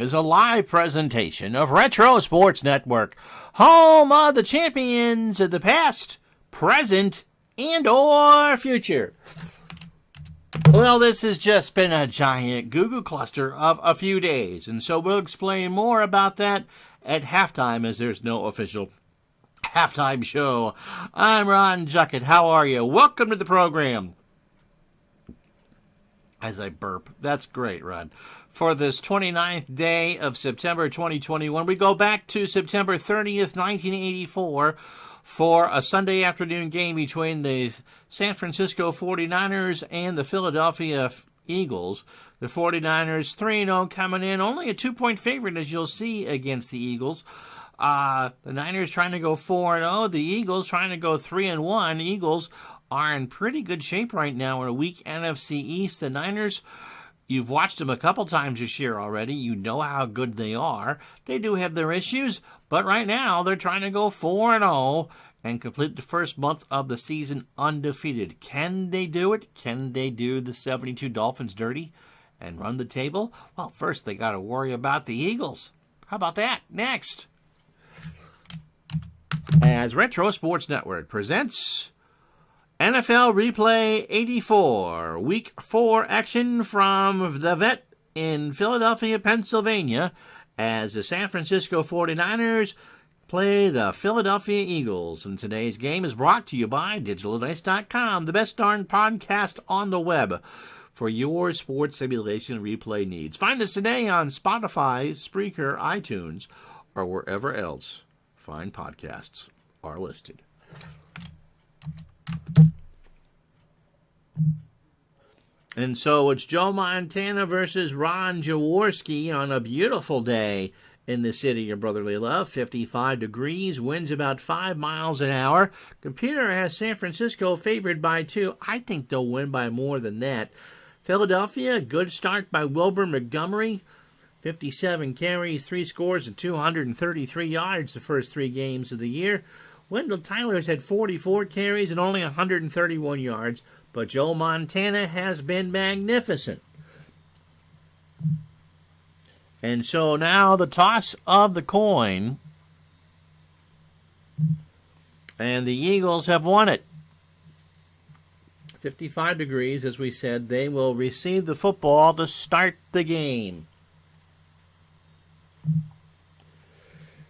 Is a live presentation of Retro Sports Network, home of the champions of the past, present, and or future. Well, this has just been a giant Google cluster of a few days, and so we'll explain more about that at halftime, as there's no official halftime show. I'm Ron Juckett. How are you? Welcome to the program. As I burp. That's great, Ron. For this 29th day of September 2021, we go back to September 30th, 1984, for a Sunday afternoon game between the San Francisco 49ers and the Philadelphia Eagles. The 49ers 3-0 coming in, only a 2-point favorite, as you'll see, against the Eagles. The Niners trying to go 4-0. The Eagles trying to go 3-1. Eagles are in pretty good shape right now in a weak NFC East. The Niners, you've watched them a couple times this year already. You know how good they are. They do have their issues, but right now they're trying to go 4-0 and complete the first month of the season undefeated. Can they do it? Can they do the 72 Dolphins dirty and run the table? Well, first they got to worry about the Eagles. How about that? Next. As Retro Sports Network presents NFL Replay 84, Week 4 action from the Vet in Philadelphia, Pennsylvania, as the San Francisco 49ers play the Philadelphia Eagles. And today's game is brought to you by DigitalDice.com, the best darn podcast on the web for your sports simulation replay needs. Find us today on Spotify, Spreaker, iTunes, or wherever else fine podcasts are listed. And so it's Joe Montana versus Ron Jaworski on a beautiful day in the city of brotherly love. 55 degrees, winds about 5 miles an hour. Computer has San Francisco favored by 2. I think they'll win by more than that. Philadelphia, good start by Wilbur Montgomery. 57 carries, 3 scores, and 233 yards the first 3 games of the year. Wendell Tyler's had 44 carries and only 131 yards, but Joe Montana has been magnificent. And so now the toss of the coin, and the Eagles have won it. 55 degrees, as we said. They will receive the football to start the game.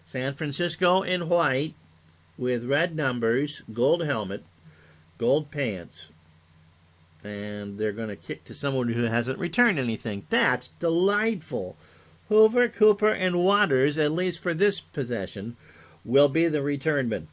San Francisco in white with red numbers, gold helmet, gold pants. And they're going to kick to someone who hasn't returned anything. That's delightful. Hoover, Cooper, and Waters, at least for this possession, will be the returnmen.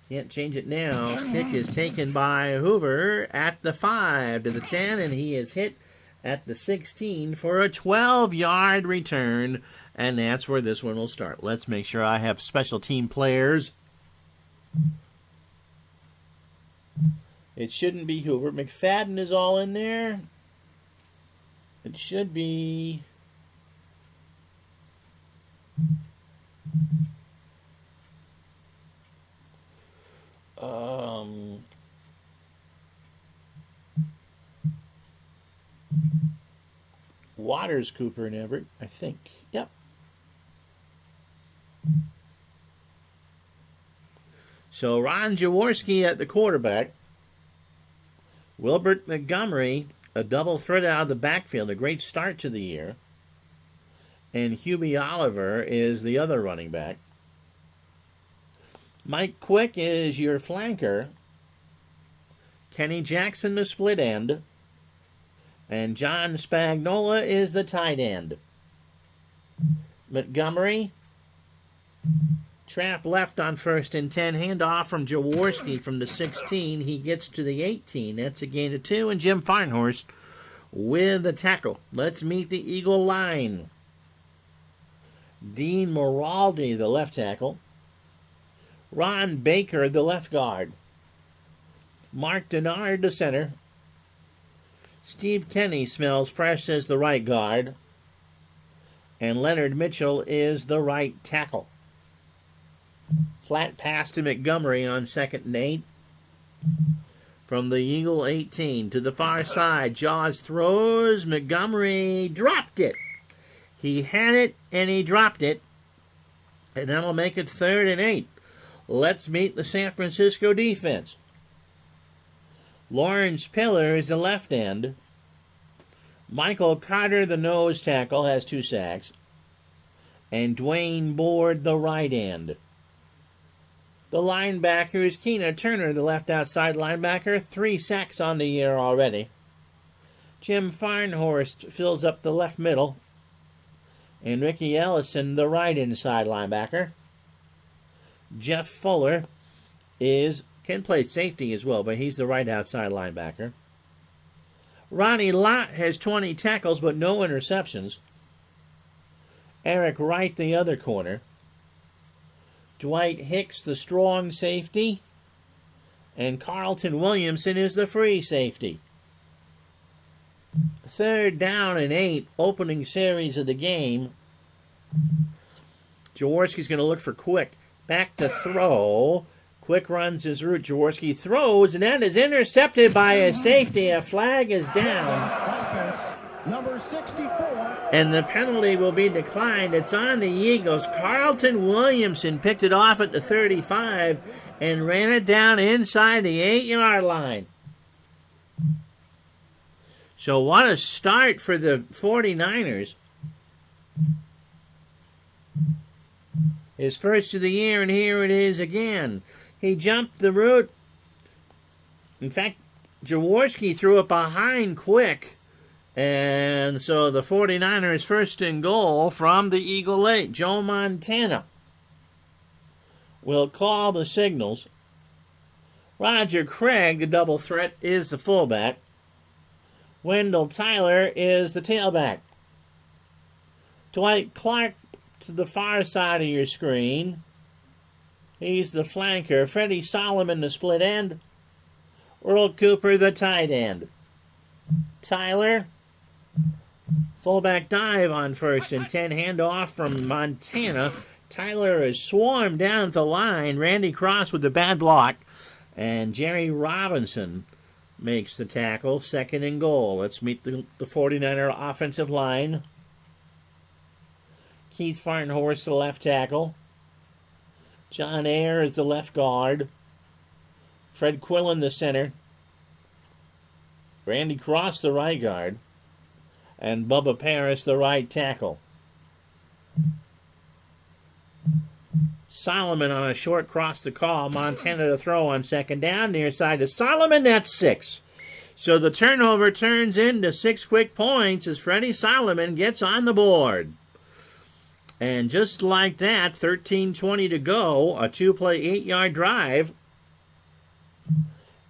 Can't change it now. Kick is taken by Hoover at the 5 to the 10, and he is hit at the 16 for a 12-yard return, and that's where this one will start. Let's make sure I have special team players. It shouldn't be Hoover. McFadden is all in there. It should be... Waters, Cooper, and Everett, I think. Yep. So Ron Jaworski at the quarterback. Wilbert Montgomery, a double threat out of the backfield, a great start to the year. And Hubie Oliver is the other running back. Mike Quick is your flanker. Kenny Jackson, the split end. And John Spagnola is the tight end. Montgomery, trap left on 1st and 10. Handoff from Jaworski from the 16. He gets to the 18. That's a gain of 2. And Jim Farnhorst with the tackle. Let's meet the Eagle line. Dean Moraldi, the left tackle. Ron Baker, the left guard. Mark Denard, the center. Steve Kenny smells fresh as the right guard. And Leonard Mitchell is the right tackle. Flat pass to Montgomery on 2nd and 8. from the Eagle 18 to the far side. Jaws throws. Montgomery dropped it. He had it and he dropped it. And that'll make it 3rd and 8. Let's meet the San Francisco defense. Lawrence Pillar is the left end. Michael Carter, the nose tackle, has 2 sacks. And Dwayne Board, the right end. The linebacker is Keena Turner, the left outside linebacker. 3 sacks on the year already. Jim Farnhorst fills up the left middle. And Ricky Ellison, the right inside linebacker. Jeff Fuller can play safety as well, but he's the right outside linebacker. Ronnie Lott has 20 tackles but no interceptions. Eric Wright, the other corner. Dwight Hicks, the strong safety. And Carlton Williamson is the free safety. 3rd down and 8, opening series of the game. Jaworski's going to look for Quick. Back to throw. Quick runs his route. Jaworski throws, and that is intercepted by a safety. A flag is down. Offense, number 64. And the penalty will be declined. It's on the Eagles. Carlton Williamson picked it off at the 35 and ran it down inside the 8-yard line. So what a start for the 49ers. His first of the year, and here it is again. He jumped the route. In fact, Jaworski threw it behind Quick. And so the 49ers first and goal from the Eagle 8. Joe Montana will call the signals. Roger Craig, the double threat, is the fullback. Wendell Tyler is the tailback. Dwight Clark to the far side of your screen. He's the flanker. Freddie Solomon, the split end. Earl Cooper, the tight end. Tyler, fullback dive on 1st and 10. Handoff from Montana. Tyler is swarmed down the line. Randy Cross with the bad block. And Jerry Robinson makes the tackle. 2nd and goal. Let's meet the 49er offensive line. Keith Farnhorst, the left tackle. John Ayer is the left guard. Fred Quillen, the center. Randy Cross, the right guard. And Bubba Paris, the right tackle. Solomon on a short cross to call. Montana to throw on 2nd down. Near side to Solomon. That's 6. So the turnover turns into 6 quick points as Freddie Solomon gets on the board. And just like that, 13:20 to go, a 2-play 8-yard drive.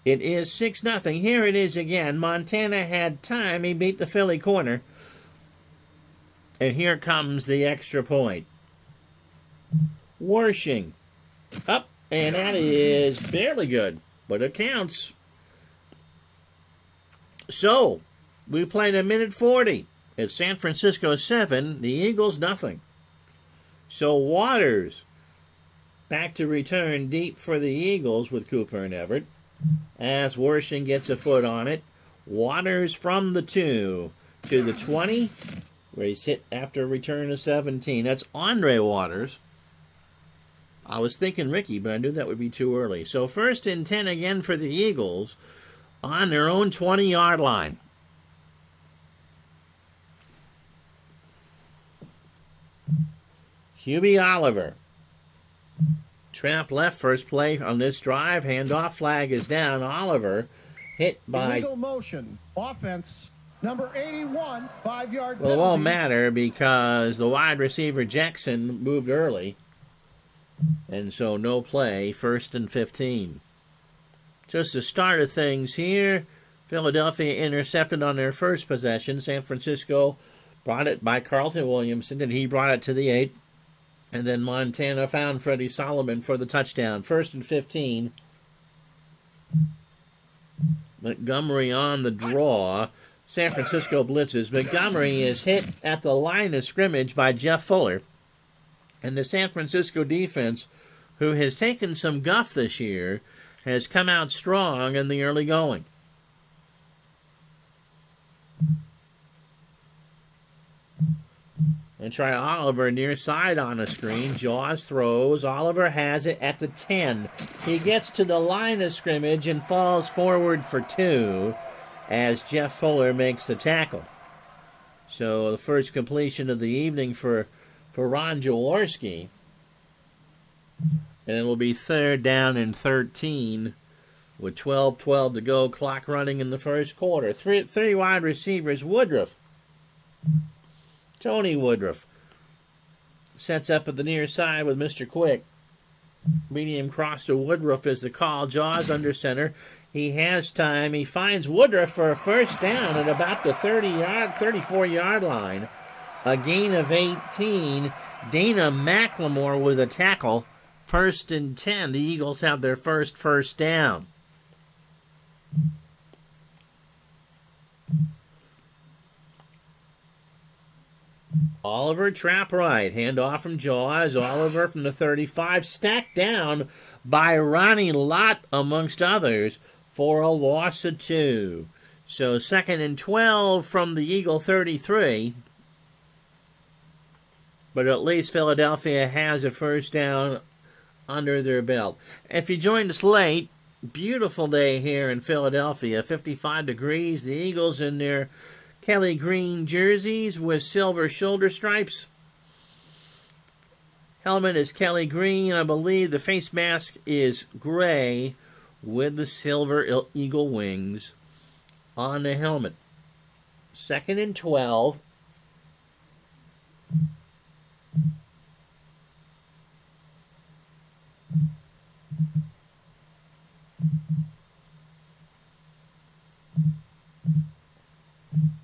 It is 6-0. Here it is again. Montana had time. He beat the Philly corner. And here comes the extra point. Wersching up, and that is barely good, but it counts. So, we played 1:40. It's San Francisco 7, the Eagles nothing. So Waters back to return deep for the Eagles with Cooper and Everett. As Wersching gets a foot on it. Waters from the 2 to the 20, where he's hit after a return of 17. That's Andre Waters. I was thinking Ricky, but I knew that would be too early. So 1st and 10 again for the Eagles on their own 20-yard line. Hubie Oliver. Trap left, first play on this drive. Handoff flag is down. Oliver hit by... Illegal motion. Offense, number 81, 5-yard penalty. Well, it won't matter because the wide receiver Jackson moved early. And so no play, 1st and 15. Just the start of things here. Philadelphia intercepted on their first possession. San Francisco brought it by Carlton Williamson, and he brought it to the 8. And then Montana found Freddie Solomon for the touchdown. 1st and 15. Montgomery on the draw. San Francisco blitzes. Montgomery is hit at the line of scrimmage by Jeff Fuller. And the San Francisco defense, who has taken some guff this year, has come out strong in the early going. And try Oliver near side on the screen. Jaws throws. Oliver has it at the 10. He gets to the line of scrimmage and falls forward for 2 as Jeff Fuller makes the tackle. So the first completion of the evening for Ron Jaworski. And it will be 3rd down and 13 with 12:12 to go, clock running in the first quarter. Three wide receivers. Woodruff. Tony Woodruff sets up at the near side with Mr. Quick. Medium cross to Woodruff is the call. Jaws under center. He has time. He finds Woodruff for a first down at about the 34-yard line. A gain of 18. Dana McLemore with a tackle. 1st and 10. The Eagles have their first down. Oliver trap right. Handoff from Jaws. Oliver from the 35. Stacked down by Ronnie Lott, amongst others, for a loss of 2. So 2nd and 12 from the Eagle 33. But at least Philadelphia has a first down under their belt. If you joined us late, beautiful day here in Philadelphia. 55 degrees. The Eagles in their Kelly green jerseys with silver shoulder stripes. Helmet is Kelly green. I believe the face mask is gray with the silver eagle wings on the helmet. 2nd and 12.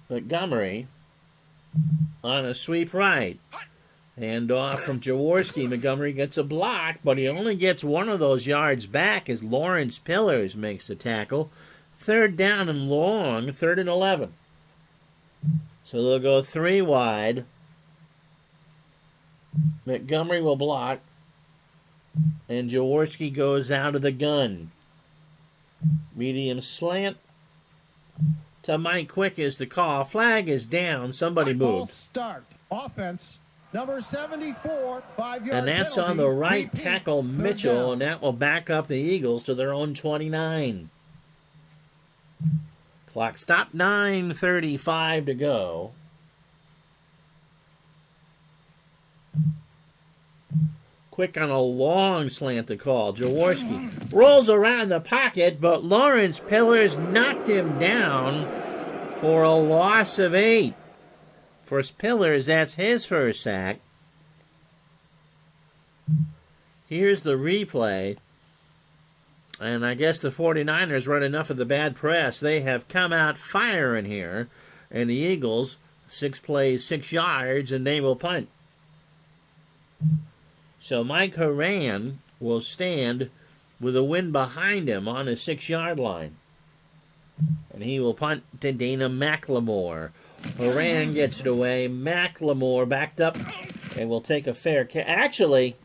Montgomery on a sweep right. Hand off from Jaworski. Montgomery gets a block, but he only gets one of those yards back as Lawrence Pillars makes the tackle. 3rd down and long, 3rd and 11. So they'll go 3 wide. Montgomery will block, and Jaworski goes out of the gun. Medium slant to Mike Quick is the call. Flag is down. Somebody moved. Start. Offense. Number 74, 5-yard And that's penalty. on the right Repeat. tackle, 3rd Mitchell, down. and that will back up the Eagles to their own 29. Clock stopped, 9:35 to go. Quick on a long slant to call. Jaworski rolls around the pocket, but Lawrence Pillars knocked him down for a loss of 8. For Pillars, that's his first sack. Here's the replay. And I guess the 49ers read enough of the bad press. They have come out firing here. And the Eagles, 6 plays, 6 yards, and they will punt. So Mike Horan will stand with the wind behind him on the 6-yard line. And he will punt to Dana McLemore. Horan gets it away. McLemore backed up and will take a fair catch. Actually,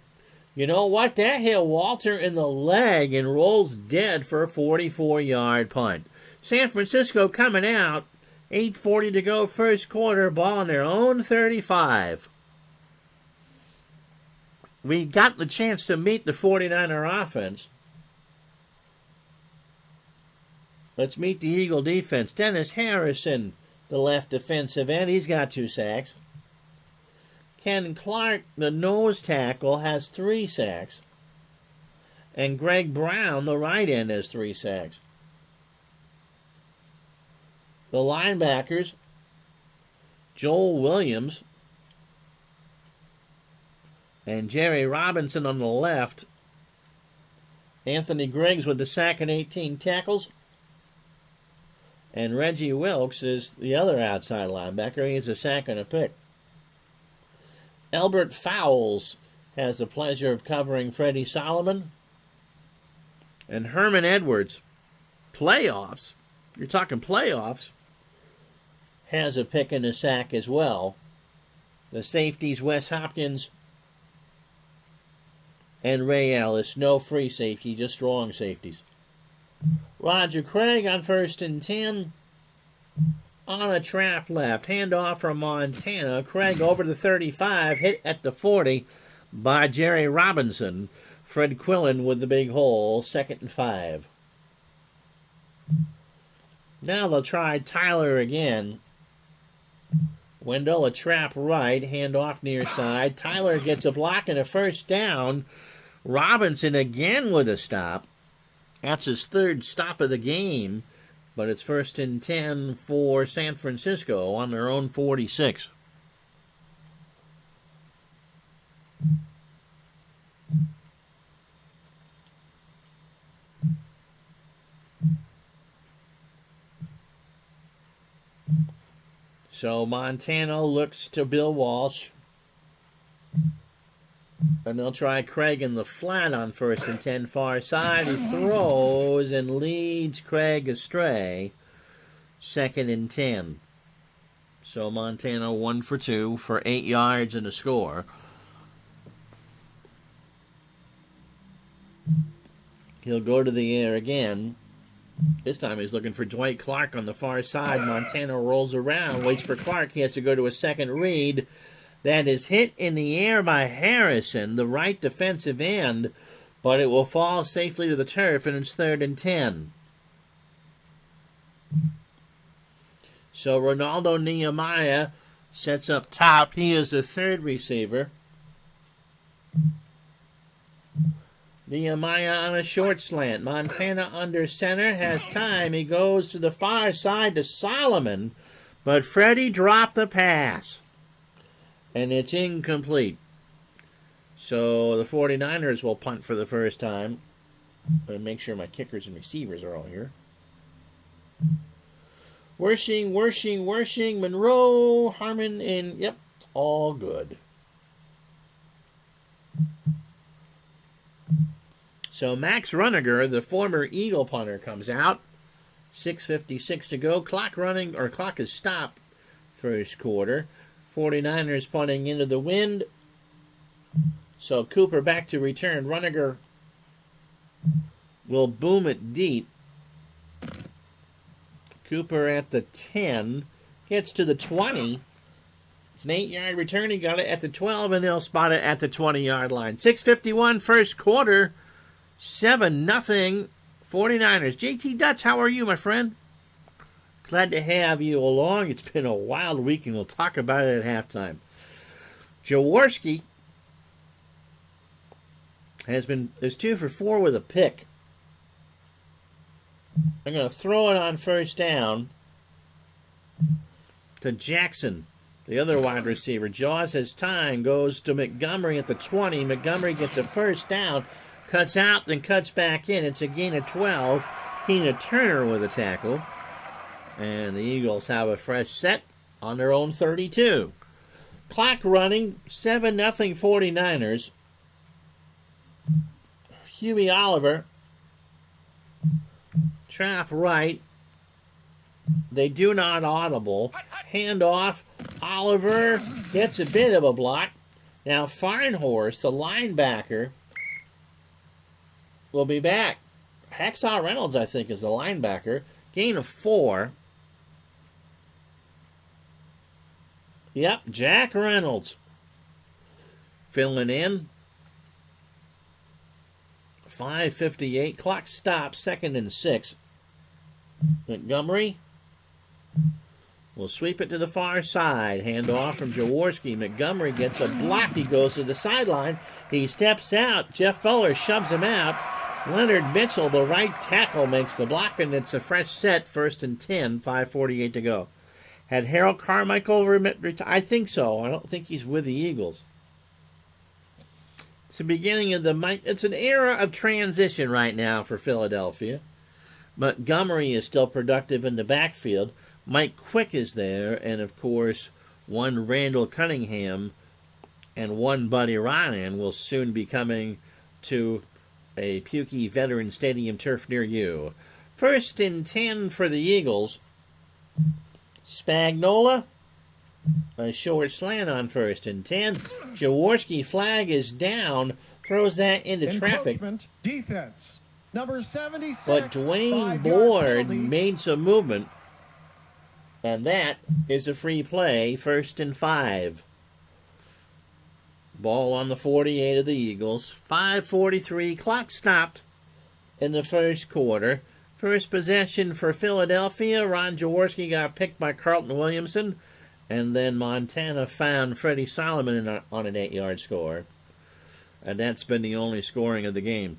you know what? That hit Walter in the leg and rolls dead for a 44-yard punt. San Francisco coming out. 8:40 to go, first quarter. Ball on their own 35. We got the chance to meet the 49er offense. Let's meet the Eagle defense. Dennis Harrison, the left defensive end. He's got 2 sacks. Ken Clark, the nose tackle, has 3 sacks. And Greg Brown, the right end, has 3 sacks. The linebackers, Joel Williams and Jerry Robinson on the left. Anthony Griggs with the sack and 18 tackles. And Reggie Wilkes is the other outside linebacker. He has a sack and a pick. Albert Fowles has the pleasure of covering Freddie Solomon. And Herman Edwards, playoffs, you're talking playoffs, has a pick and a sack as well. The safeties, Wes Hopkins and Ray Ellis. No free safety, just strong safeties. Roger Craig on 1st and 10. On a trap left. Handoff from Montana. Craig over the 35. Hit at the 40 by Jerry Robinson. Fred Quillen with the big hole. 2nd and 5. Now they'll try Tyler again. Wendell, a trap right. Handoff near side. Tyler gets a block and a first down. Robinson again with a stop. That's his 3rd stop of the game. But it's 1st and 10 for San Francisco on their own 46. So Montana looks to Bill Walsh. And they'll try Craig in the flat on 1st and 10 far side. He throws and leads Craig astray. 2nd and 10. So Montana 1 for 2 for 8 yards and a score. He'll go to the air again. This time he's looking for Dwight Clark on the far side. Montana rolls around, waits for Clark. He has to go to a second read. That is hit in the air by Harrison, the right defensive end, but it will fall safely to the turf, and it's 3rd and 10. So Ronaldo Nehemiah sets up top. He is the 3rd receiver. Nehemiah on a short slant. Montana under center, has time. He goes to the far side to Solomon, but Freddie dropped the pass. And it's incomplete. So the 49ers will punt for the first time. I'm going to make sure my kickers and receivers are all here. Wershing, Monroe, Harmon, and yep, all good. So Max Runniger, the former Eagle punter, comes out. 6:56 to go. Clock is stopped first quarter. 49ers punting into the wind. So Cooper back to return. Runniger will boom it deep. Cooper at the 10. Gets to the 20. It's an 8-yard return. He got it at the 12, and they'll spot it at the 20-yard line. 6:51 first quarter. 7-0 49ers. JT Dutch, how are you, my friend? Glad to have you along. It's been a wild week, and we'll talk about it at halftime. Jaworski is 2 for 4 with a pick. I'm going to throw it on first down to Jackson, the other wide receiver. Jaws has time, goes to Montgomery at the 20. Montgomery gets a first down, cuts out, then cuts back in. It's a gain of 12. Tina Turner with a tackle. And the Eagles have a fresh set on their own 32. Clock running, 7-0 49ers. Huey Oliver, trap right. They do not audible. Handoff. Oliver gets a bit of a block. Now Farnhorst, the linebacker, will be back. Hacksaw Reynolds, I think, is the linebacker. Gain of 4. Yep, Jack Reynolds filling in. 5:58. Clock stops. 2nd and 6. Montgomery will sweep it to the far side. Handoff from Jaworski. Montgomery gets a block. He goes to the sideline. He steps out. Jeff Fuller shoves him out. Leonard Mitchell, the right tackle, makes the block, and it's a fresh set. 1st and 10. 5:48 to go. Had Harold Carmichael retired? I think so. I don't think he's with the Eagles. It's the beginning of it's an era of transition right now for Philadelphia. Montgomery is still productive in the backfield. Mike Quick is there, and of course, one Randall Cunningham and one Buddy Ryan will soon be coming to a Pukey Veteran Stadium turf near you. 1st and 10 for the Eagles. Spagnola, a short slant on 1st and 10. Jaworski flag is down, throws that into traffic. Defense. Number 76. But Dwayne 5-yard Board penalty. made some movement. And that is a free play, 1st and 5. Ball on the 48 of the Eagles. 5:43. Clock stopped in the first quarter. First possession for Philadelphia. Ron Jaworski got picked by Carlton Williamson. And then Montana found Freddie Solomon on an 8-yard score. And that's been the only scoring of the game.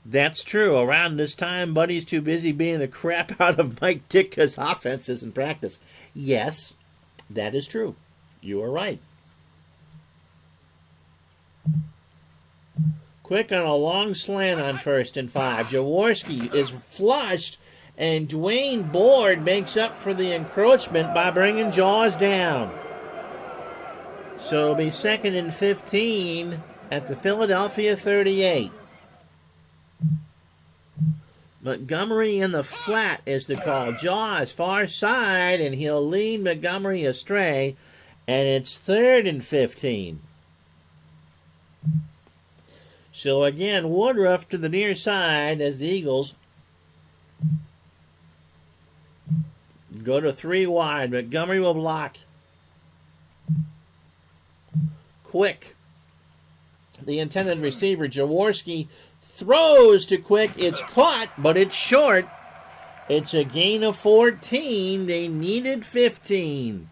That's true. Around this time, Buddy's too busy beating the crap out of Mike Ditka's offenses in practice. Yes, that is true. You are right. Quick on a long slant on 1st and 5. Jaworski is flushed, and Dwayne Board makes up for the encroachment by bringing Jaws down. So it'll be 2nd and 15 at the Philadelphia 38. Montgomery in the flat is the call. Jaws far side, and he'll lead Montgomery astray, and it's 3rd and 15. So again, Woodruff to the near side as the Eagles go to 3 wide. Montgomery will block. Quick, the intended receiver, Jaworski, throws to Quick. It's caught, but it's short. It's a gain of 14. They needed 15.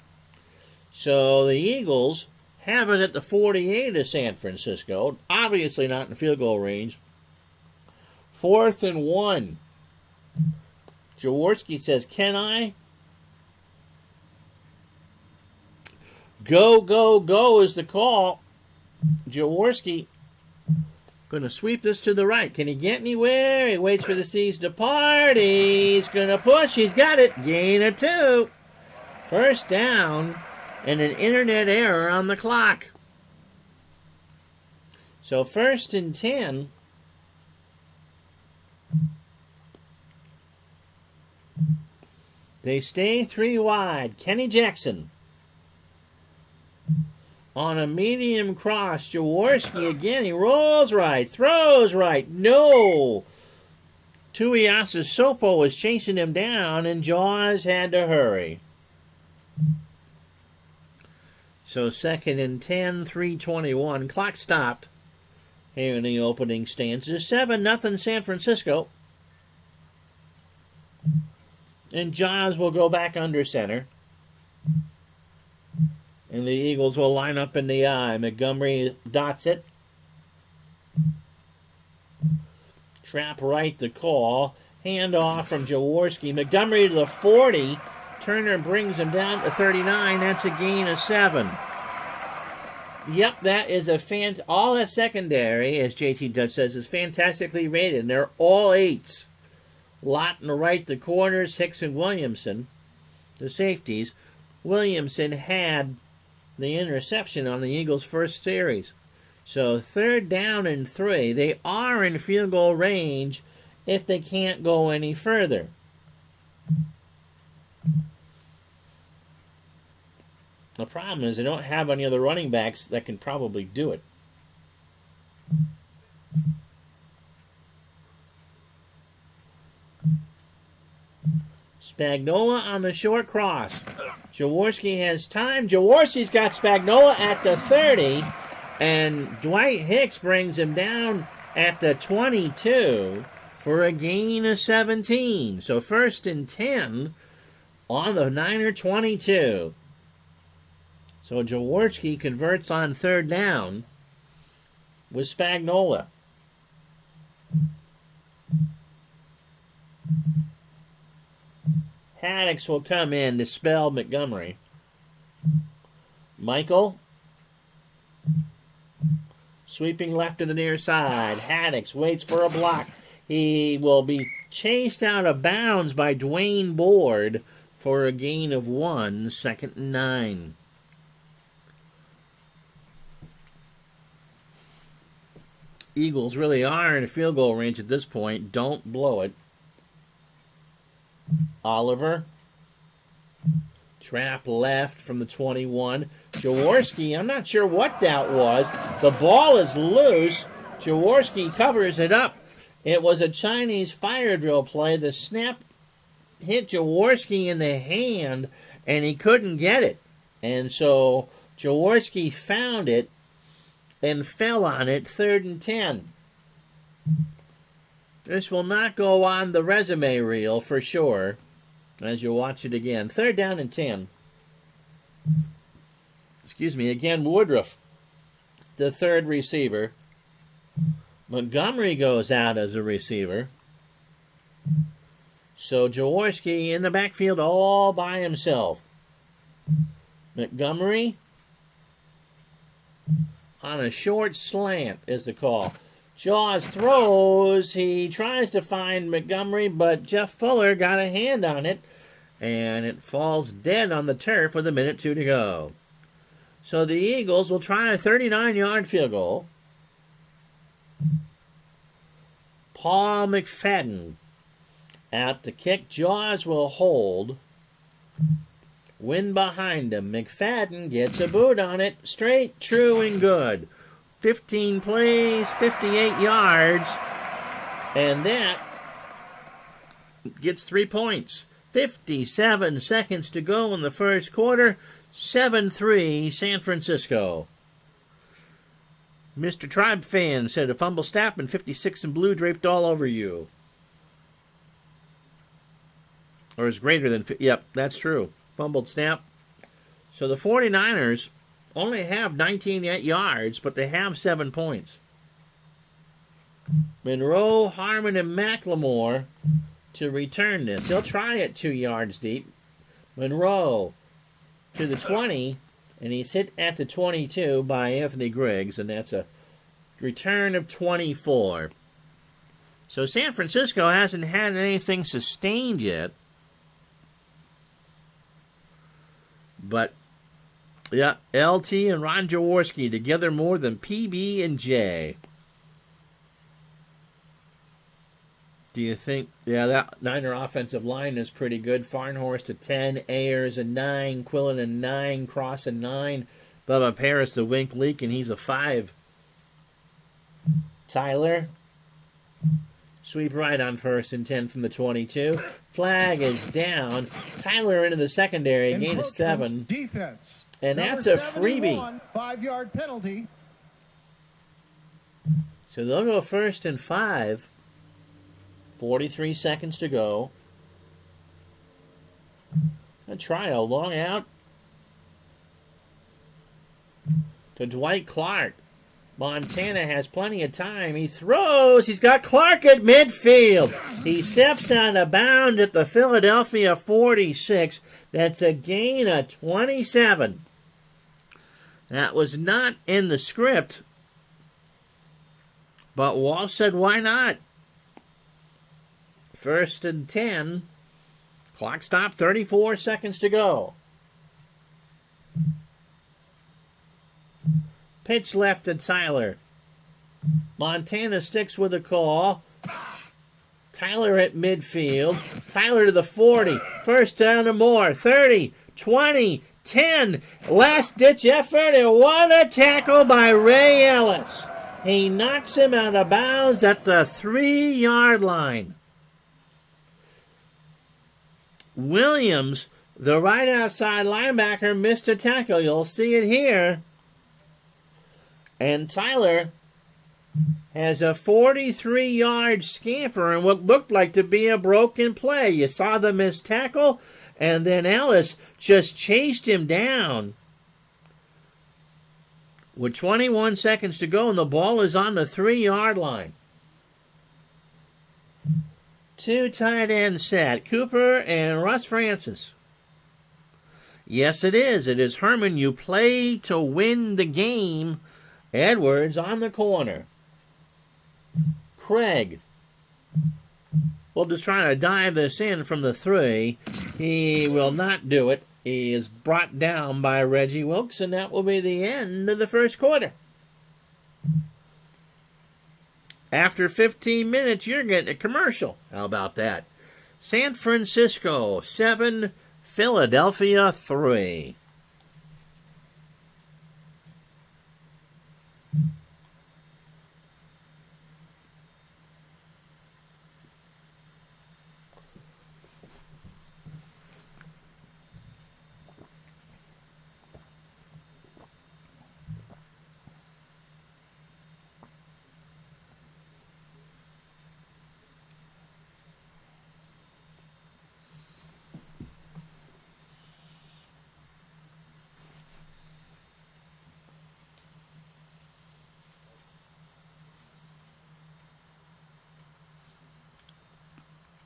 So the Eagles have it at the 48 of San Francisco. Obviously not in field goal range. 4th and 1. Jaworski says, "Can I?" Go, go, go is the call. Jaworski going to sweep this to the right. Can he get anywhere? He waits for the C's to part. He's going to push. He's got it. Gain of 2. First down and an internet error on the clock. So 1st and 10. They stay 3 wide. Kenny Jackson on a medium cross. Jaworski again. He rolls right, throws right. No. Tuiasa Sopo was chasing him down, and Jaws had to hurry. So 2nd and 10, 3:21. Clock stopped here in the opening stanza. 7-0 San Francisco. And Jaws will go back under center. And the Eagles will line up in the I. Montgomery dots it. Trap right the call. Hand off from Jaworski. Montgomery to the 40. Turner brings him down to 39. That's a gain of 7. Yep, that is all that secondary, as JT Dutch says, is fantastically rated. And they're all 8s. Lott to right the corners, Hicks and Williamson, the safeties. Williamson had the interception on the Eagles' first series. So 3rd down and 3. They are in field goal range if they can't go any further. The problem is they don't have any other running backs that can probably do it. Spagnola on the short cross. Jaworski has time. Jaworski's got Spagnola at the 30. And Dwight Hicks brings him down at the 22 for a gain of 17. So 1st and 10 on the Niner 22. So Jaworski converts on 3rd down with Spagnola. Haddix will come in to spell Montgomery. Michael sweeping left to the near side. Haddix waits for a block. He will be chased out of bounds by Dwayne Board for a gain of 1, 2nd and 9. Eagles really are in field goal range at this point. Don't blow it. Oliver. Trap left from the 21. Jaworski, I'm not sure what that was. The ball is loose. Jaworski covers it up. It was a Chinese fire drill play. The snap hit Jaworski in the hand, and he couldn't get it. And so Jaworski found it and fell on it, 3rd and 10. This will not go on the resume reel for sure as you watch it again. 3rd down and 10. Excuse me, again, Woodruff, the third receiver. Montgomery goes out as a receiver. So Jaworski in the backfield all by himself. Montgomery on a short slant is the call. Jaws throws. He tries to find Montgomery, but Jeff Fuller got a hand on it, and it falls dead on the turf with 1:02 to go. So the Eagles will try a 39-yard field goal. Paul McFadden at the kick. Jaws will hold. Wind behind him. McFadden gets a boot on it. Straight, true, and good. 15 plays, 58 yards, and that gets 3 points. 57 seconds to go in the first quarter. 7-3 San Francisco. Mr. Tribe fan said a fumble snap and 56 in blue draped all over you. Or is greater than... Yep, that's true. Fumbled snap. So the 49ers only have 19 yards, but they have 7 points. Monroe, Harmon, and McLemore to return this. He'll try it 2 yards deep. Monroe to the 20, and he's hit at the 22 by Anthony Griggs, and that's a return of 24. So San Francisco hasn't had anything sustained yet. But, yeah, LT and Ron Jaworski together more than PB and J. Do you think, yeah, that Niner offensive line is pretty good. Farnhorst a 10, Ayers a 9, Quillen a 9, Cross a 9, Bubba Paris a wink leak, and he's a 5. Tyler, sweep right on 1st and 10 from the 22. Flag is down. Tyler into the secondary, gain of 7. Defense. And that's a freebie. 5-yard penalty. So they'll go 1st and 5. 43 seconds to go. A trial, long out to Dwight Clark. Montana has plenty of time. He throws. He's got Clark at midfield. He steps out of bounds at the Philadelphia 46. That's a gain of 27. That was not in the script, but Walsh said, why not? 1st and 10. Clock stop, 34 seconds to go. Pitch left to Tyler. Montana sticks with the call. Tyler at midfield. Tyler to the 40. 1st down and more. 30, 20, 10. Last-ditch effort, and what a tackle by Ray Ellis. He knocks him out of bounds at the 3-yard line. Williams, the right outside linebacker, missed a tackle. You'll see it here. And Tyler has a 43-yard scamper in what looked like to be a broken play. You saw the missed tackle, and then Ellis just chased him down. With 21 seconds to go, and the ball is on the 3-yard line. 2 tight ends set, Cooper and Russ Francis. Yes, it is. It is Herman. You play to win the game. Edwards on the corner. Craig will just try to dive this in from the 3. He will not do it. He is brought down by Reggie Wilkes, and that will be the end of the first quarter. After 15 minutes, you're getting a commercial. How about that? San Francisco 7, Philadelphia 3.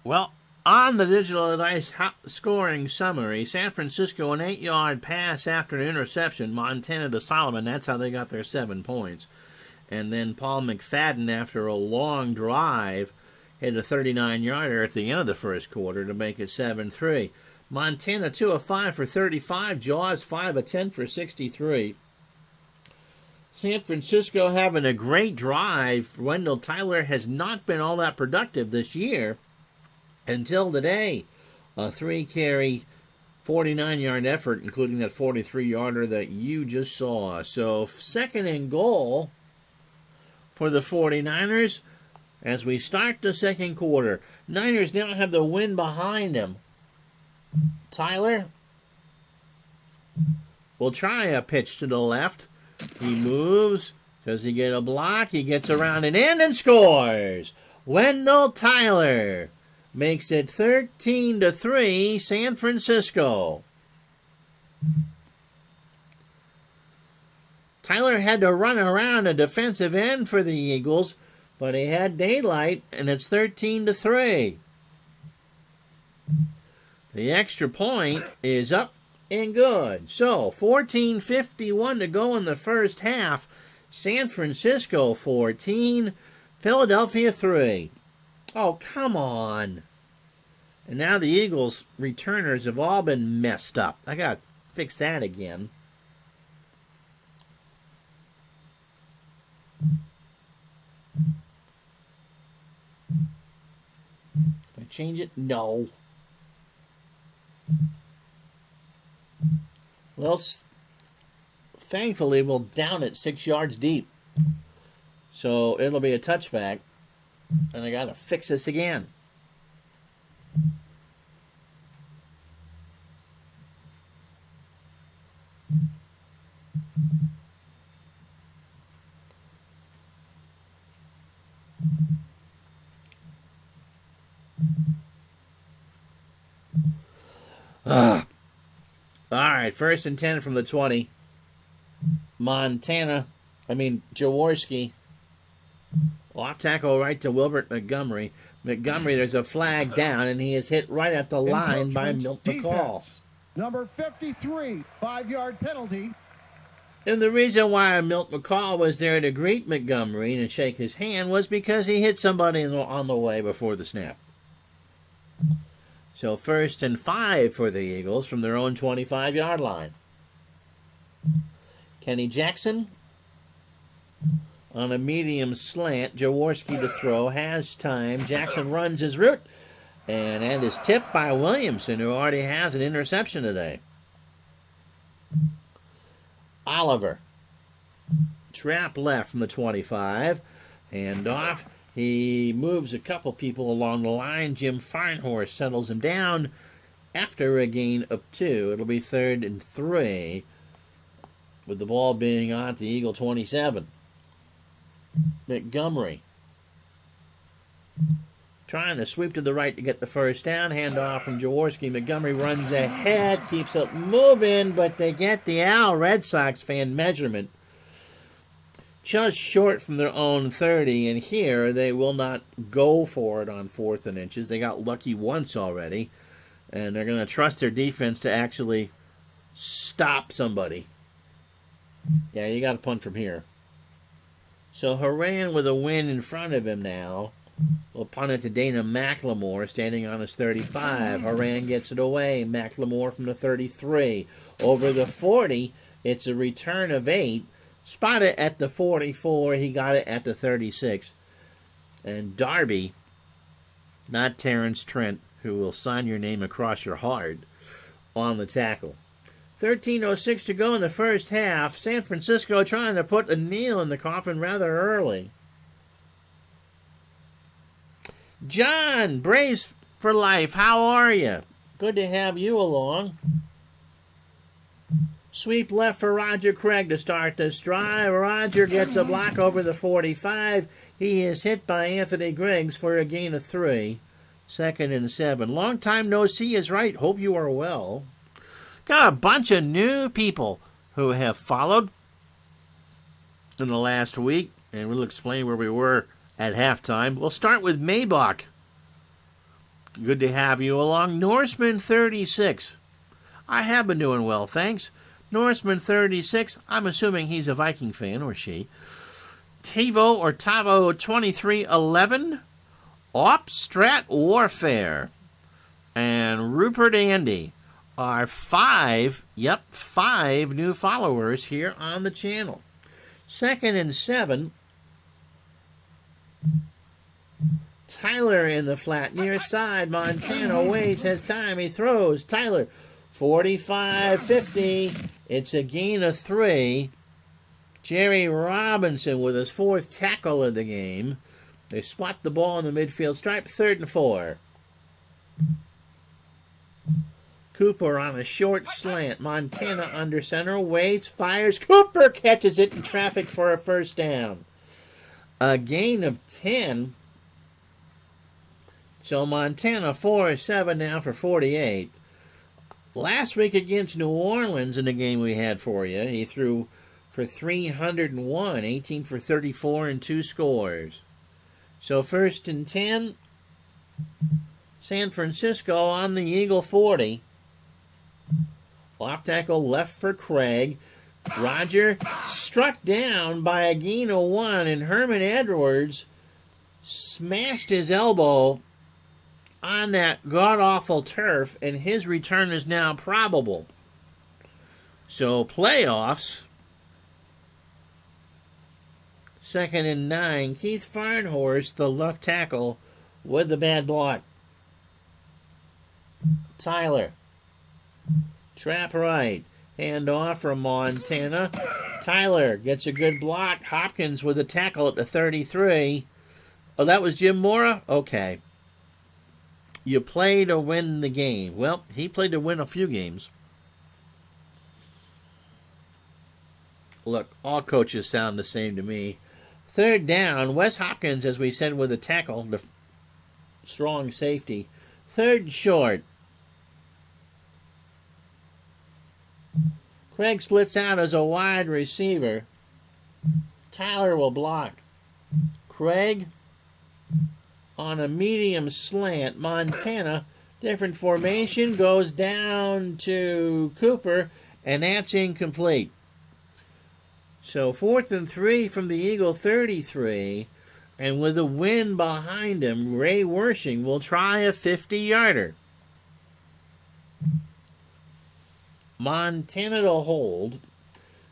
Well, on the digital dice scoring summary, San Francisco an 8-yard pass after an interception. Montana to Solomon. That's how they got their 7 points. And then Paul McFadden, after a long drive, hit a 39-yarder at the end of the first quarter to make it 7-3. Montana 2 of 5 for 35. Jaws 5 of 10 for 63. San Francisco having a great drive. Wendell Tyler has not been all that productive this year until today. A 3-carry, 49-yard effort, including that 43-yarder that you just saw. So 2nd and goal for the 49ers as we start the second quarter. Niners now have the wind behind them. Tyler will try a pitch to the left. He moves. Does he get a block? He gets around and in and scores. Wendell Tyler makes it 13-3 San Francisco. Tyler had to run around a defensive end for the Eagles, but he had daylight, and it's 13-3. The extra point is up and good. So, 14:51 to go in the first half. San Francisco 14, Philadelphia 3. Oh, come on. And now the Eagles' returners have all been messed up. I got to fix that again. Can I change it? No. Well, thankfully, we'll down it 6 yards deep. So it'll be a touchback. And I got to fix this again. All right, 1st and 10 from the 20. Jaworski. Off tackle right to Wilbert Montgomery. There's a flag down, and he is hit right at the line by Milt McCall. Number 53, 5-yard penalty. And the reason why Milt McCall was there to greet Montgomery and shake his hand was because he hit somebody on the way before the snap. So 1st and 5 for the Eagles from their own 25-yard line. Kenny Jackson on a medium slant. Jaworski to throw. Has time. Jackson runs his route and is tipped by Williamson, who already has an interception today. Oliver. Trap left from the 25. Hand off. He moves a couple people along the line. Jim Farnhorst settles him down after a gain of 2. It'll be 3rd and 3 with the ball being on the Eagle 27. Montgomery trying to sweep to the right to get the first down. Handoff from Jaworski. Montgomery runs ahead, keeps it moving, but they get the Red Sox fan measurement just short from their own 30, and here they will not go for it on 4th and inches. They got lucky once already, and they're going to trust their defense to actually stop somebody. Yeah, you got to punt from here. So Horan with a win in front of him now. Will punt it to Dana McLemore, standing on his 35. Horan gets it away. McLemore from the 33. Over the 40, it's a return of 8. Spotted at the 44. He got it at the 36. And Darby, not Terrence Trent, who will sign your name across your heart, on the tackle. 13:06 to go in the first half. San Francisco trying to put a nail in the coffin rather early. John, Braves for Life, how are you? Good to have you along. Sweep left for Roger Craig to start this drive. Roger gets a block over the 45. He is hit by Anthony Griggs for a gain of 3. 2nd and 7. Long time no see is right. Hope you are well. Got a bunch of new people who have followed in the last week, and we'll explain where we were at halftime. We'll start with Maybach. Good to have you along. Norseman 36. I have been doing well, thanks. Norseman 36. I'm assuming he's a Viking fan, or she. TiVo or Tavo 2311. Opstrat Warfare. And Rupert Andy are 5 new followers here on the channel. 2nd and 7. Tyler in the flat near side. Montana waits, has time. He throws. Tyler, 45-50. It's a gain of 3. Jerry Robinson with his 4th tackle of the game. They spot the ball in the midfield stripe. 3rd and 4. Cooper on a short slant. Montana under center. Waits, fires. Cooper catches it in traffic for a first down. A gain of 10. So Montana 4-7 now for 48. Last week against New Orleans in the game we had for you, he threw for 301, 18 for 34 and 2 scores. So 1st and 10, San Francisco on the Eagle 40. Off tackle left for Craig. Roger struck down by a gain of 1, and Herman Edwards smashed his elbow on that god-awful turf, and his return is now probable. So playoffs. 2nd and 9. Keith Farnhorst, the left tackle, with the bad block. Tyler. Trap right. Hand off from Montana. Tyler gets a good block. Hopkins with a tackle at the 33. Oh, that was Jim Mora? Okay. You play to win the game. Well, he played to win a few games. Look, all coaches sound the same to me. 3rd down. Wes Hopkins, as we said, with a tackle. The strong safety. 3rd short. Craig splits out as a wide receiver. Tyler will block. Craig on a medium slant. Montana, different formation, goes down to Cooper, and that's incomplete. So 4th and 3 from the Eagle 33, and with the wind behind him, Ray Wershing will try a 50-yarder. Montana to hold.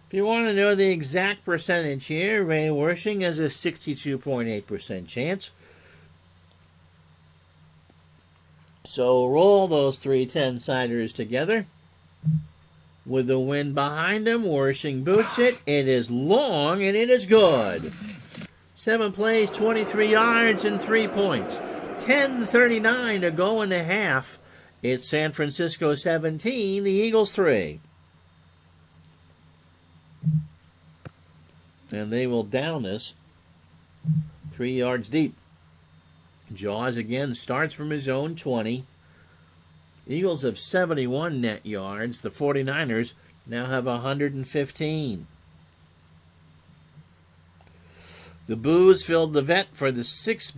If you want to know the exact percentage here, Ray Wershing has a 62.8% chance. So roll those 3 10-siders together. With the wind behind him, Wershing boots it. It is long, and it is good. 7 plays, 23 yards, and 3 points. 10:39 to go in the half. It's San Francisco 17, the Eagles 3. And they will down this 3 yards deep. Jaws again starts from his own 20. Eagles have 71 net yards. The 49ers now have 115. The boos filled the vet for the 6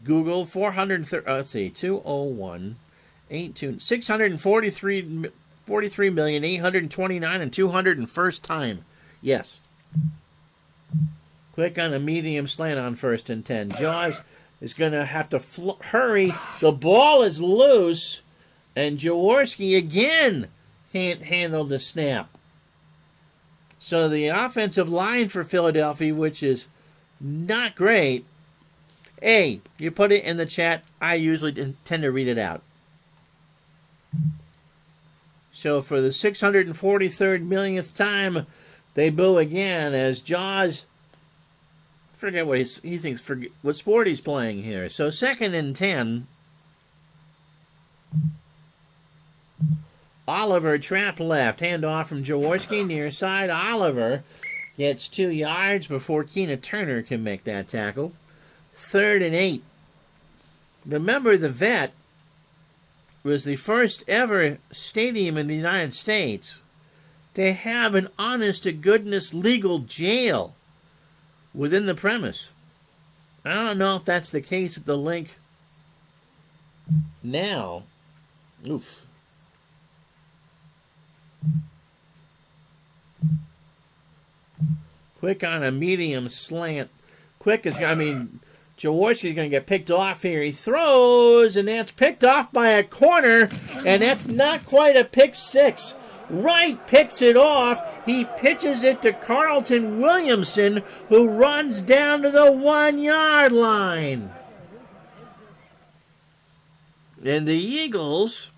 Google 201 643,829 and 200 and first time. Yes. Quick on a medium slant on 1st and 10. Jaws is going to have to hurry. The ball is loose, and Jaworski again can't handle the snap. So the offensive line for Philadelphia, which is not great. Hey, you put it in the chat. I usually tend to read it out. So for the 643rd millionth time, they boo again as Jaws, forget what he thinks, forget what sport he's playing here. So 2nd and 10. Oliver trap left. Hand off from Jaworski near side. Oliver gets 2 yards before Keena Turner can make that tackle. 3rd and 8. Remember, the vet was the first ever stadium in the United States to have an honest-to-goodness legal jail within the premise. I don't know if that's the case at the Link Now, oof. Quick on a medium slant. Jaworski's going to get picked off here. He throws, and that's picked off by a corner, and that's not quite a pick six. Wright picks it off. He pitches it to Carlton Williamson, who runs down to the 1 yard line. And the Eagles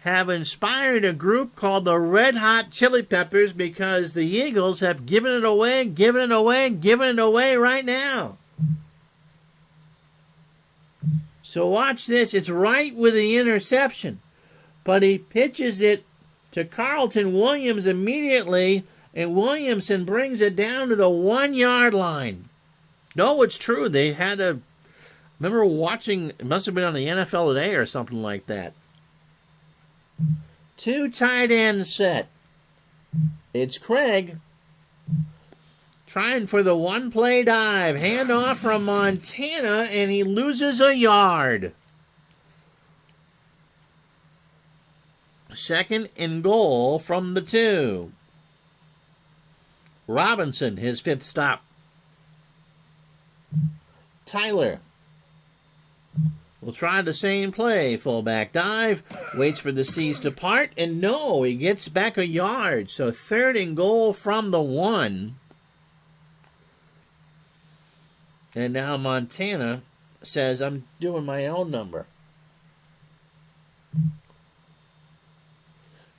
have inspired a group called the Red Hot Chili Peppers because the Eagles have given it away right now. So watch this. It's Wright with the interception. But he pitches it to Carlton Williams immediately, and Williamson brings it down to the 1 yard line. No, it's true. They had remember watching, it must have been on the NFL Today or something like that. 2 tight end set. It's Craig trying for the one-play dive. Handoff from Montana, and he loses a yard. 2nd and goal from the 2. Robinson, his 5th stop. Tyler will try the same play. Fullback dive. Waits for the C's to part. And no, he gets back a yard. So 3rd and goal from the 1. And now Montana says, I'm doing my own number.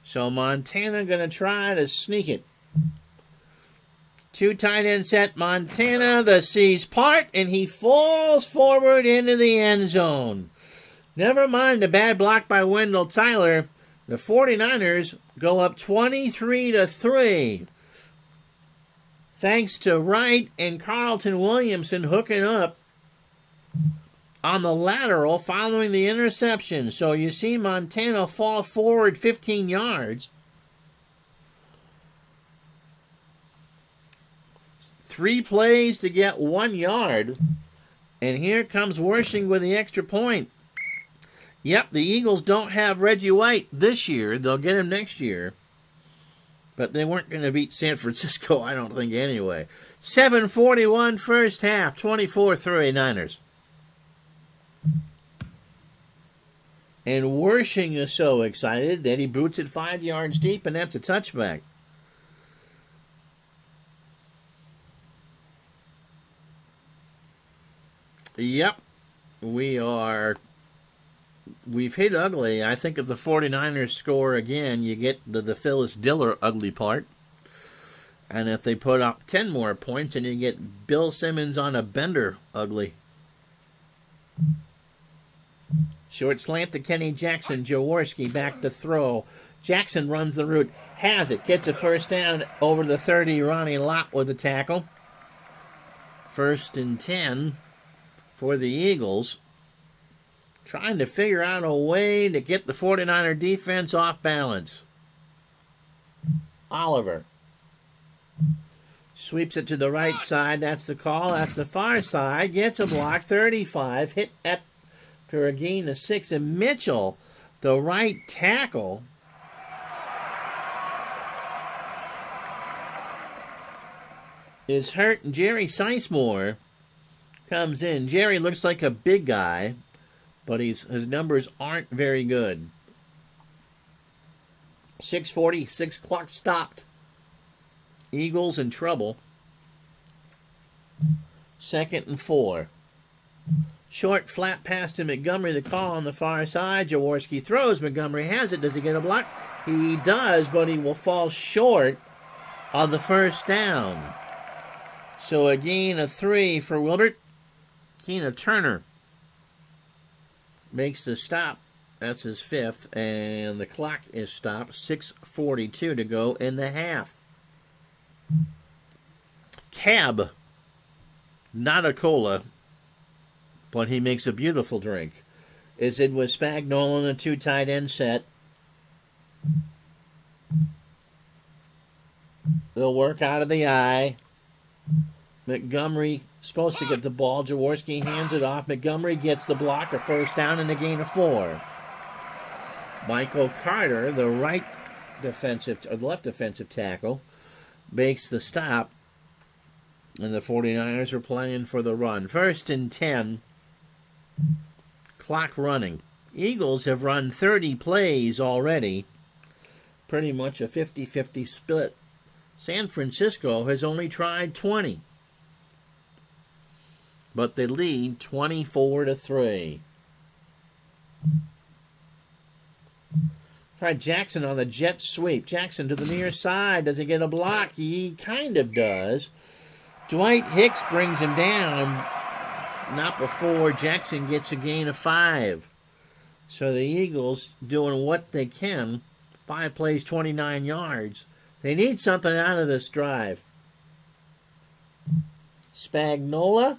So Montana going to try to sneak it. 2 tight end set. Montana, the C's part, and he falls forward into the end zone. Never mind the bad block by Wendell Tyler. The 49ers go up 23-3. Thanks to Wright and Carlton Williamson hooking up on the lateral following the interception. So you see Montana fall forward 15 yards. 3 plays to get 1 yard. And here comes Wersching with the extra point. Yep, the Eagles don't have Reggie White this year. They'll get him next year. But they weren't going to beat San Francisco, I don't think, anyway. 7:41 first half, 24-3 Niners. And Wersching is so excited that he boots it 5 yards deep, and that's a touchback. Yep, we've hit ugly. I think if the 49ers score again, you get the Phyllis Diller ugly part. And if they put up 10 more points, and you get Bill Simmons on a bender ugly. Short slant to Kenny Jackson. Jaworski back to throw. Jackson runs the route. Has it. Gets a first down over the 30. Ronnie Lott with the tackle. 1st and 10 for the Eagles. Trying to figure out a way to get the 49er defense off balance. Oliver sweeps it to the right side. That's the call. That's the far side. Gets a block. 35. Hit after a gain of 6. And Mitchell, the right tackle, is hurt. And Jerry Sizemore comes in. Jerry looks like a big guy, but his numbers aren't very good. 6:46, clock stopped. Eagles in trouble. 2nd and 4. Short flat pass to Montgomery, the call on the far side. Jaworski throws. Montgomery has it. Does he get a block? He does, but he will fall short on the first down. So a gain of 3 for Wilbert. Keena Turner makes the stop. That's his 5th, and the clock is stopped. 6:42 to go in the half. Cab, not a cola, but he makes a beautiful drink, is in with Spagnuolo in a 2 tight end set. They'll work out of the eye. Montgomery supposed to get the ball. Jaworski hands it off. Montgomery gets the block, a first down, and a gain of 4. Michael Carter, the left defensive tackle, makes the stop. And the 49ers are playing for the run. 1st and 10. Clock running. Eagles have run 30 plays already. Pretty much a 50-50 split. San Francisco has only tried 20. But they lead 24-3. Try Jackson on the jet sweep. Jackson to the near side. Does he get a block? He kind of does. Dwight Hicks brings him down. Not before Jackson gets a gain of 5. So the Eagles doing what they can. 5 plays, 29 yards. They need something out of this drive. Spagnola.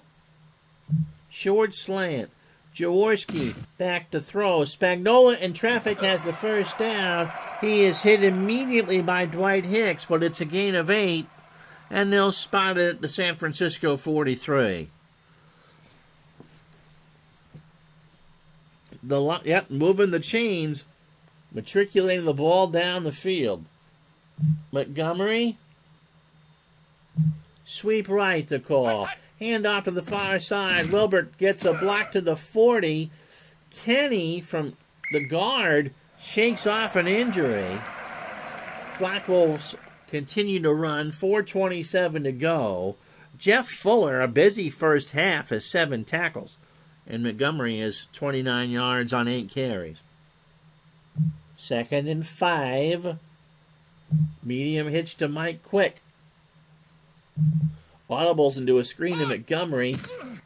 Short slant. Jaworski back to throw. Spagnola in traffic has the first down. He is hit immediately by Dwight Hicks, but it's a gain of 8. And they'll spot it at the San Francisco 43. Moving the chains, matriculating the ball down the field. Montgomery, sweep right to call. Hand off to the far side. Wilbert gets a block to the 40. Kenny from the guard shakes off an injury. Clock will continue to run. 4:27 to go. Jeff Fuller, a busy first half, has 7 tackles. And Montgomery is 29 yards on 8 carries. 2nd and 5. Medium hitch to Mike Quick. Audibles into a screen to Montgomery.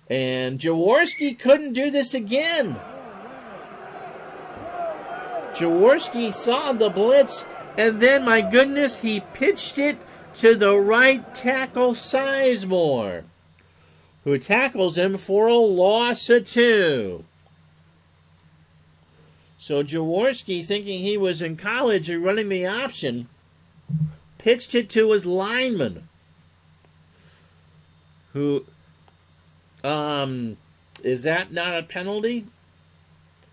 And Jaworski couldn't do this again. Jaworski saw the blitz, and then, my goodness, he pitched it to the right tackle, Sizemore, who tackles him for a loss of 2. So Jaworski, thinking he was in college and running the option, pitched it to his lineman, who, is that not a penalty?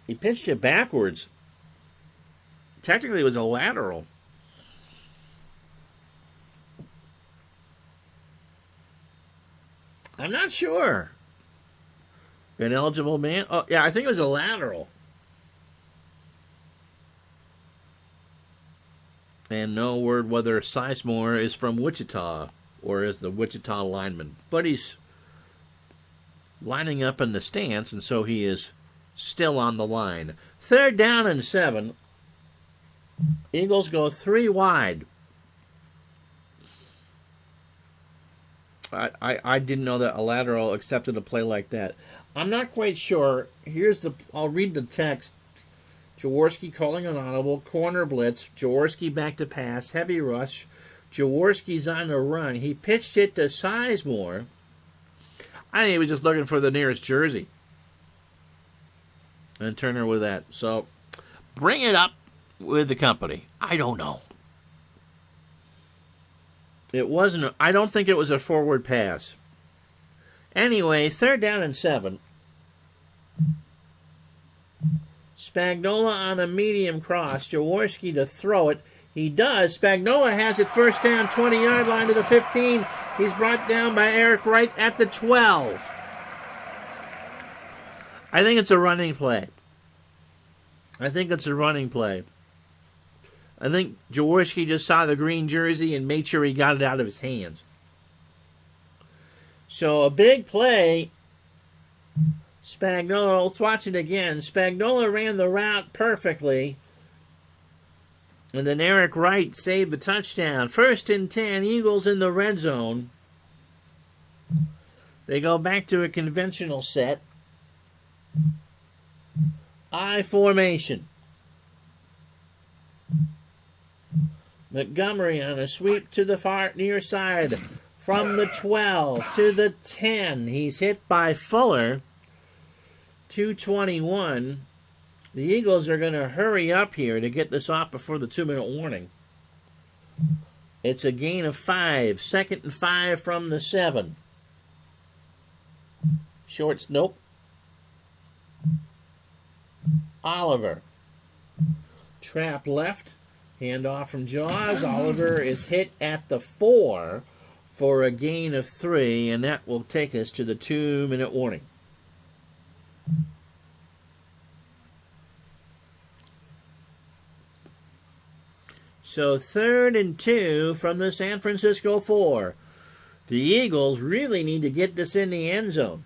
He pitched it backwards. Technically, it was a lateral. I'm not sure. Ineligible man? Oh, yeah, I think it was a lateral. And no word whether Sizemore is from Wichita or is the Wichita lineman. But he's lining up in the stance, and so he is still on the line. 3rd down and 7. Eagles go 3 wide. I didn't know that a lateral accepted a play like that. I'm not quite sure. I'll read the text. Jaworski calling an audible, corner blitz, Jaworski back to pass, heavy rush. Jaworski's on the run. He pitched it to Sizemore. I think he was just looking for the nearest jersey. And Turner with that. So, bring it up with the company. I don't know. It wasn't. I don't think it was a forward pass. Anyway, 3rd down and 7. Spagnola on a medium cross. Jaworski to throw it. He does. Spagnola has it first down, 20-yard line to the 15. He's brought down by Eric Wright at the 12. I think it's a running play. I think Jaworski just saw the green jersey and made sure he got it out of his hands. So a big play. Spagnola, let's watch it again. Spagnola ran the route perfectly. And then Eric Wright saved the touchdown. 1st and 10, Eagles in the red zone. They go back to a conventional set. I formation. Montgomery on a sweep to the far near side. From the 12 to the 10. He's hit by Fuller. 2:21. The Eagles are going to hurry up here to get this off before the 2-minute warning. It's a gain of 5. 2nd and 5 from the 7. Shorts, nope. Oliver. Trap left. Handoff from Jaws. Oliver is hit at the 4 for a gain of 3, and that will take us to the 2-minute warning. So 3rd and 2 from the San Francisco 4. The Eagles really need to get this in the end zone.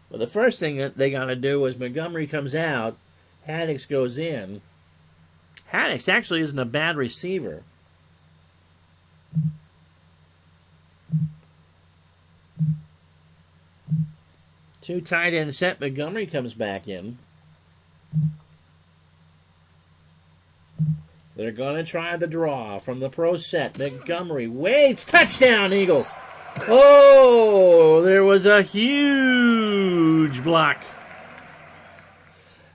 Well, the first thing that they got to do is Montgomery comes out, Haddix goes in. Haddix actually isn't a bad receiver. Two tight end set. Montgomery comes back in. They're going to try the draw from the pro set. Montgomery waits. Touchdown, Eagles. Oh, there was a huge block.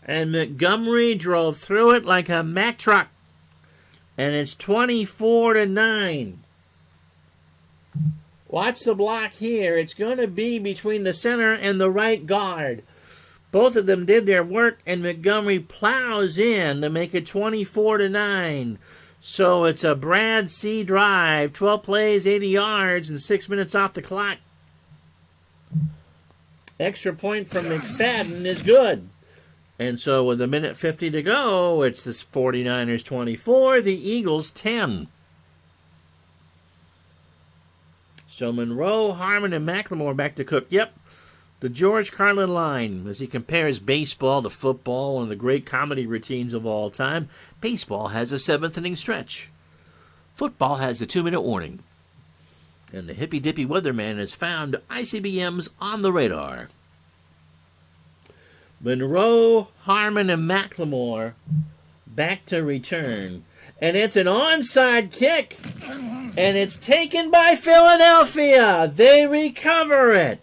And Montgomery drove through it like a Mack truck. And it's 24-9. Watch the block here. It's going to be between the center and the right guard. Both of them did their work, and Montgomery plows in to make it 24-9. So it's a Brad C. drive, 12 plays, 80 yards, and 6 minutes off the clock. Extra point from McFadden is good. And so with 1:50 to go, it's the 49ers 24, the Eagles 10. So Monroe, Harmon, and McLemore back to Cook. Yep, the George Carlin line, as he compares baseball to football, one of the great comedy routines of all time. Baseball has a 7th-inning stretch. Football has a 2-minute warning. And the hippy-dippy weatherman has found ICBMs on the radar. Monroe, Harmon, and McLemore back to return. And it's an onside kick. And it's taken by Philadelphia. They recover it.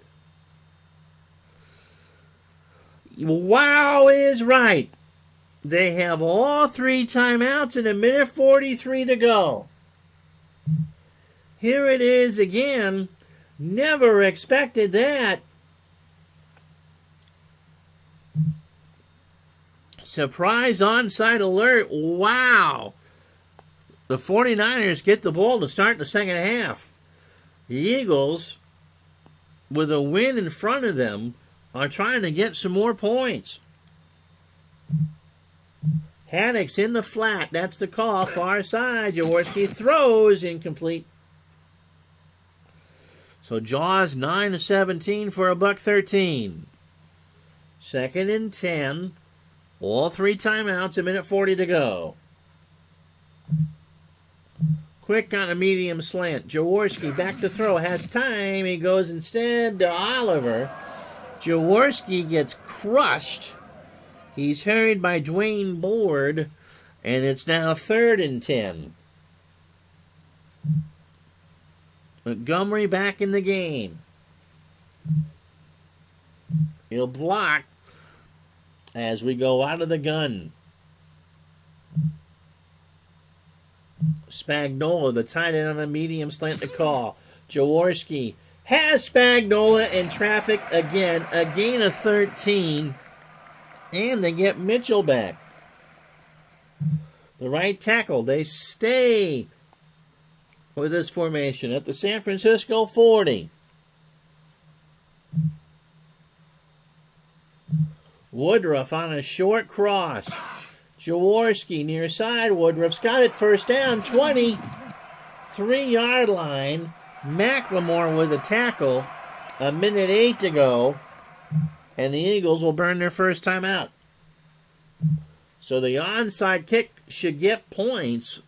Wow is right. They have all 3 timeouts and 1:43 to go. Here it is again. Never expected that. Surprise onside alert. Wow. The 49ers get the ball to start the second half. The Eagles, with a win in front of them, are trying to get some more points. Haddix in the flat. That's the call. Far side. Jaworski throws. Incomplete. So Jaws 9-17 for $113. 2nd and 10. All 3 timeouts, 1:40 to go. Quick on a medium slant. Jaworski back to throw. Has time. He goes instead to Oliver. Jaworski gets crushed. He's hurried by Dwayne Board. And it's now 3rd and 10. Montgomery back in the game. He'll block as we go out of the gun. Spagnola, the tight end on a medium slant to call. Jaworski has Spagnola in traffic again. A gain of 13. And they get Mitchell back. The right tackle. They stay with this formation at the San Francisco 40. Woodruff on a short cross. Jaworski near side. Woodruff's got it. First down, 20. 3-yard line. McLemore with a tackle. 1:08 to go. And the Eagles will burn their first time out. So the onside kick should get points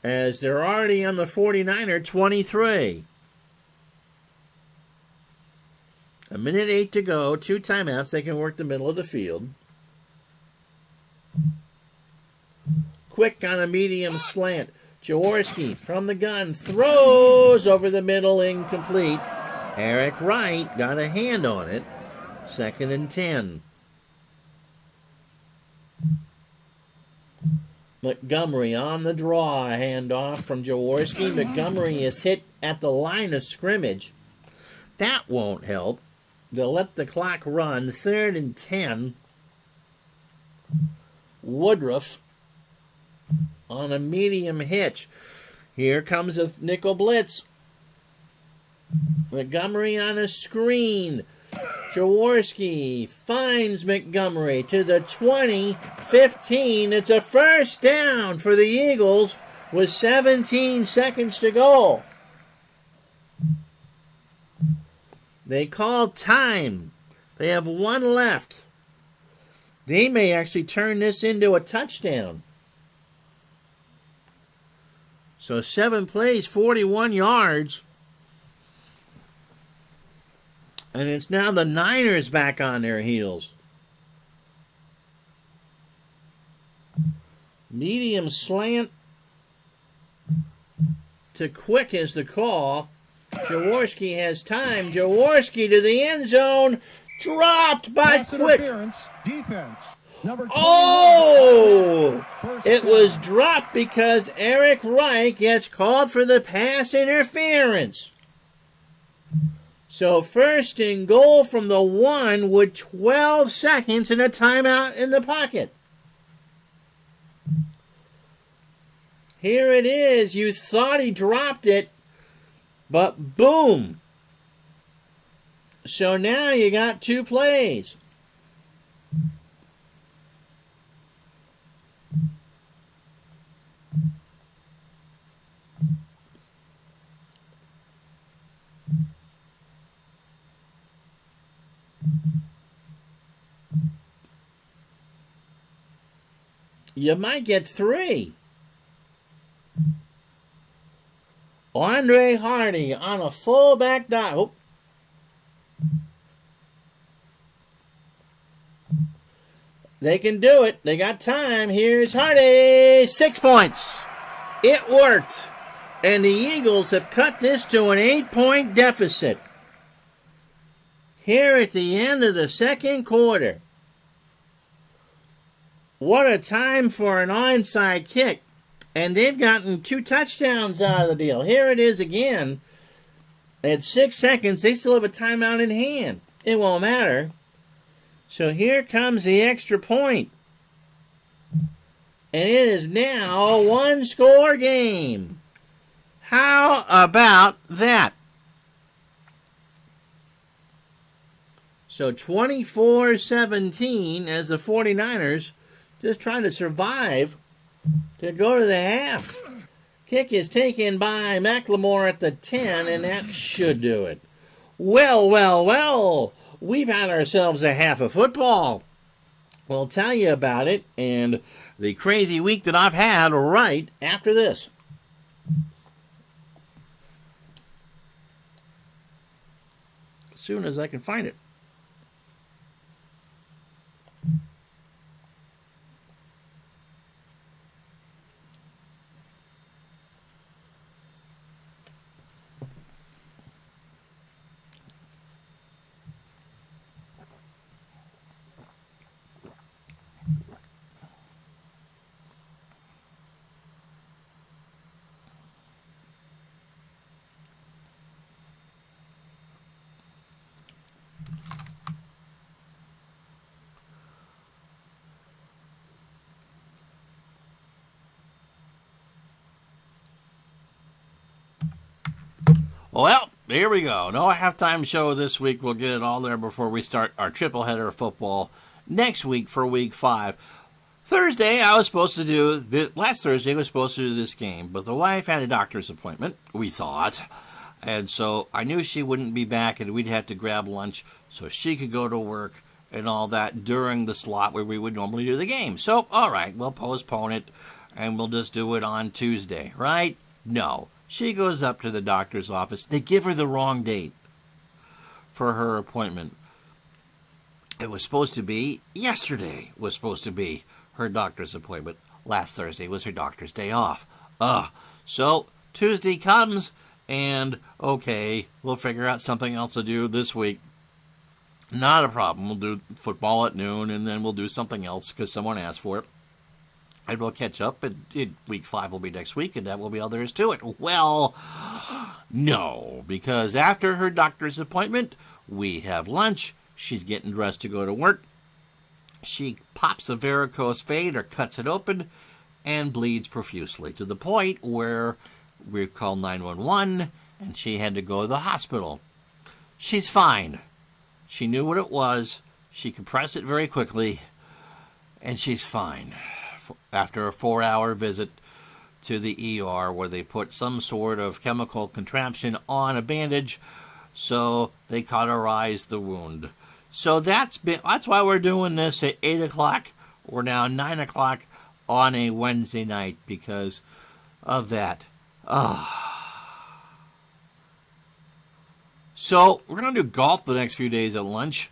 as they're already on the 49er 23. 1:08 to go. 2 timeouts. They can work the middle of the field. Quick on a medium slant. Jaworski from the gun throws over the middle, incomplete. Eric Wright got a hand on it. 2nd and 10. Montgomery on the draw. Handoff from Jaworski. Montgomery is hit at the line of scrimmage. That won't help. They'll let the clock run. 3rd and 10. Woodruff on a medium hitch. Here comes a nickel blitz. Montgomery on a screen. Jaworski finds Montgomery to the 20, 15. It's a first down for the Eagles with 17 seconds to go. They call time. They have 1 left. They may actually turn this into a touchdown. So 7 plays, 41 yards. And it's now the Niners back on their heels. Medium slant to quick is the call. Jaworski has time. Jaworski to the end zone. Dropped by Pass Quick. interference, defense. Number 21. Oh! First It down. was dropped because Eric Reich gets called for the pass interference. So 1st and goal from the 1 with 12 seconds and a timeout in the pocket. Here it is. You thought he dropped it, but boom. So now you got 2 plays. You might get 3. Andre Hardy on a fullback dive. Oh. They can do it. They got time. Here's Hardy. 6 points. It worked. And the Eagles have cut this to an 8-point deficit. Here at the end of the 2nd quarter. What a time for an onside kick. And they've gotten 2 touchdowns out of the deal. Here it is again. At 6 seconds, they still have a timeout in hand. It won't matter. So here comes the extra point. And it is now a 1-score game. How about that? So 24-17 as the 49ers just trying to survive to go to the half. Kick is taken by McLemore at the 10, and that should do it. Well, we've had ourselves a half of football. We'll tell you about it and the crazy week that I've had right after this. As soon as I can find it. Well, here we go. No halftime show this week. We'll get it all there before we start our triple header of football next week for week 5. Thursday, I was supposed to do this. Last Thursday, I was supposed to do this game, but the wife had a doctor's appointment, we thought. And so I knew she wouldn't be back and we'd have to grab lunch so she could go to work and all that during the slot where we would normally do the game. So, all right, we'll postpone it and we'll just do it on Tuesday, right? No. She goes up to the doctor's office. They give her the wrong date for her appointment. It was supposed to be yesterday was supposed to be her doctor's appointment. Last Thursday was her doctor's day off. So Tuesday comes and, okay, we'll figure out something else to do this week. Not a problem. We'll do football at noon and then we'll do something else because someone asked for it. And we'll catch up, and week 5 will be next week, and that will be all there is to it. Well, no, because after her doctor's appointment, We have lunch. She's getting dressed to go to work. She pops a varicose vein or cuts it open and bleeds profusely to the point where we called 911 and she had to go to the hospital. She's fine. She knew what it was. She compressed it very quickly, and she's fine. After a 4-hour visit to the ER where they put some sort of chemical contraption on a bandage so they cauterized the wound. So that's why we're doing this at 8 o'clock. We're now 9 o'clock on a Wednesday night because of that. So we're going to do golf the next few days at lunch.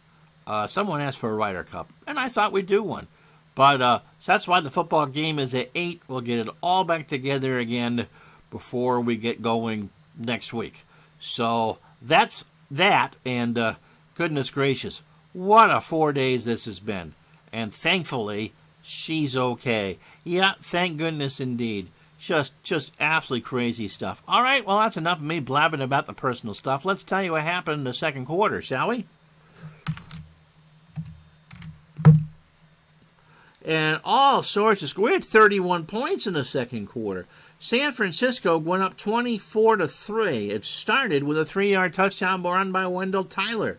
Someone asked for a Ryder Cup, and I thought we'd do one. But so that's why the football game is at 8. We'll get it all back together again before we get going next week. So that's that, and goodness gracious, what a 4 days this has been. And thankfully, she's okay. Yeah, thank goodness indeed. Just absolutely crazy stuff. All right, well, that's enough of me blabbing about the personal stuff. Let's tell you what happened in the second quarter, shall we? And all sorts of... We had 31 points in the second quarter. San Francisco went up 24-3. It started with a 3-yard touchdown run by Wendell Tyler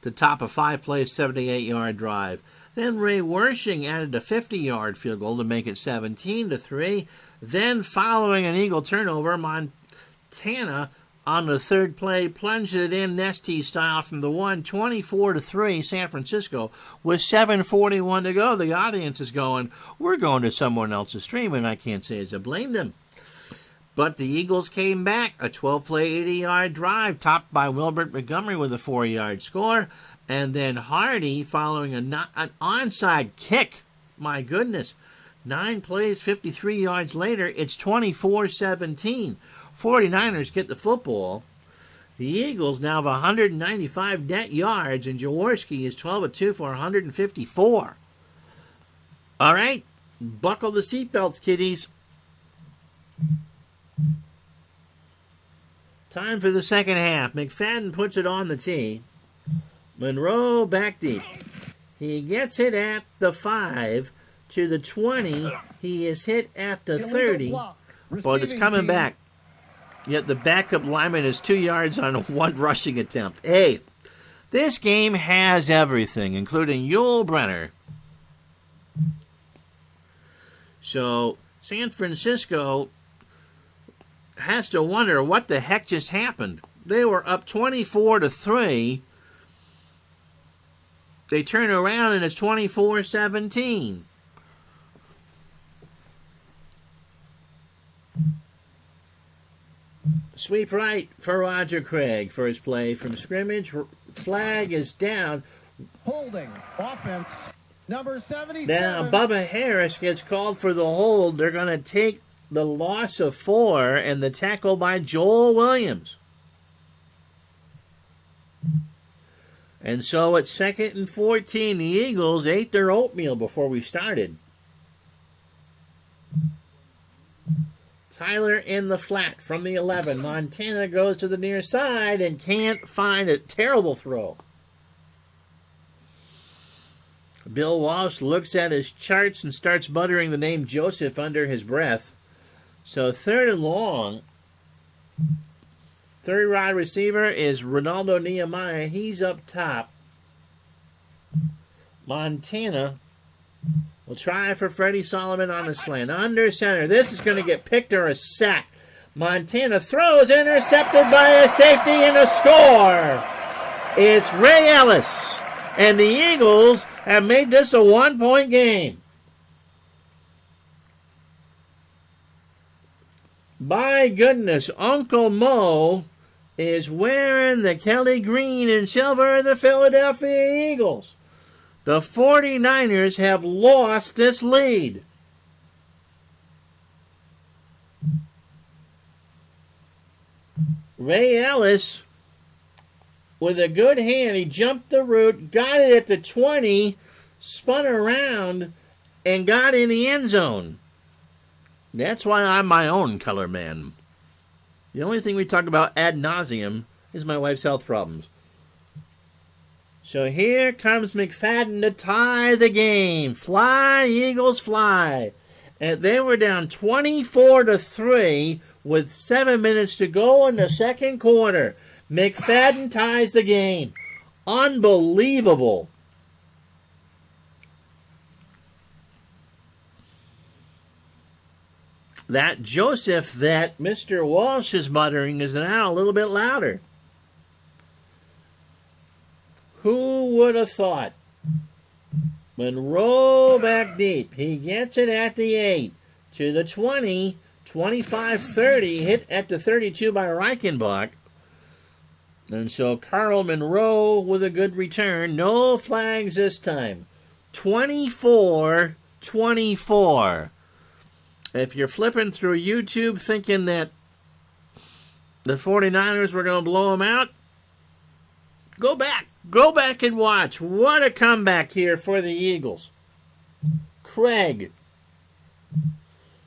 to top a 5-play, 78-yard drive. Then Ray Wersching added a 50-yard field goal to make it 17-3. Then, following an Eagle turnover, Montana on the third play plunged it in Nesty style from the 1, 24-3. San Francisco with 7:41 to go. The audience is going, we're going to someone else's stream, and I can't say as I blame them. But the Eagles came back, a 12-play, 80-yard drive topped by Wilbert Montgomery with a 4-yard score. And then Hardy following an onside kick. My goodness. 9 plays, 53 yards later, it's 24-17. 49ers get the football. The Eagles now have 195 net yards, and Jaworski is 12 of 2 for 154. All right, buckle the seatbelts, kiddies. Time for the second half. McFadden puts it on the tee. Monroe back deep. He gets it at the 5 to the 20. He is hit at the 30, but it's coming back. Yet the backup lineman is 2 yards on one rushing attempt. Hey, this game has everything, including Yul Brynner. So San Francisco has to wonder what the heck just happened. They were up 24-3. They turn around and it's 24-17. Sweep right for Roger Craig for his play from scrimmage. Flag is down. Holding. Offense. Number 77. Now, Bubba Harris gets called for the hold. They're going to take the loss of 4 and the tackle by Joel Williams. And so it's 2nd and 14. The Eagles ate their oatmeal before we started. Tyler in the flat from the 11. Montana goes to the near side and can't find a terrible throw. Bill Walsh looks at his charts and starts muttering the name Joseph under his breath. So 3rd and long. Third wide receiver is Ronaldo Nehemiah. He's up top. Montana will try for Freddie Solomon on the slant. Under center. This is going to get picked or a sack. Montana throws, intercepted by a safety and a score. It's Ray Ellis. And the Eagles have made this a 1-point game. By goodness, Uncle Mo is wearing the Kelly green and silver of the Philadelphia Eagles. The 49ers have lost this lead. Ray Ellis, with a good hand, he jumped the route, got it at the 20, spun around, and got in the end zone. That's why I'm my own color man. The only thing we talk about ad nauseum is my wife's health problems. So here comes McFadden to tie the game. Fly, Eagles, fly. And they were down 24-3 with 7 minutes to go in the second quarter. McFadden ties the game. Unbelievable. That Joseph that Mr. Walsh is muttering is now a little bit louder. Who would have thought? Monroe back deep. He gets it at the 8 to the 20, 25-30, hit at the 32 by Reichenbach. And so Carl Monroe with a good return. No flags this time. 24-24. If you're flipping through YouTube thinking that the 49ers were going to blow them out, go back. Go back and watch. What a comeback here for the Eagles. Craig.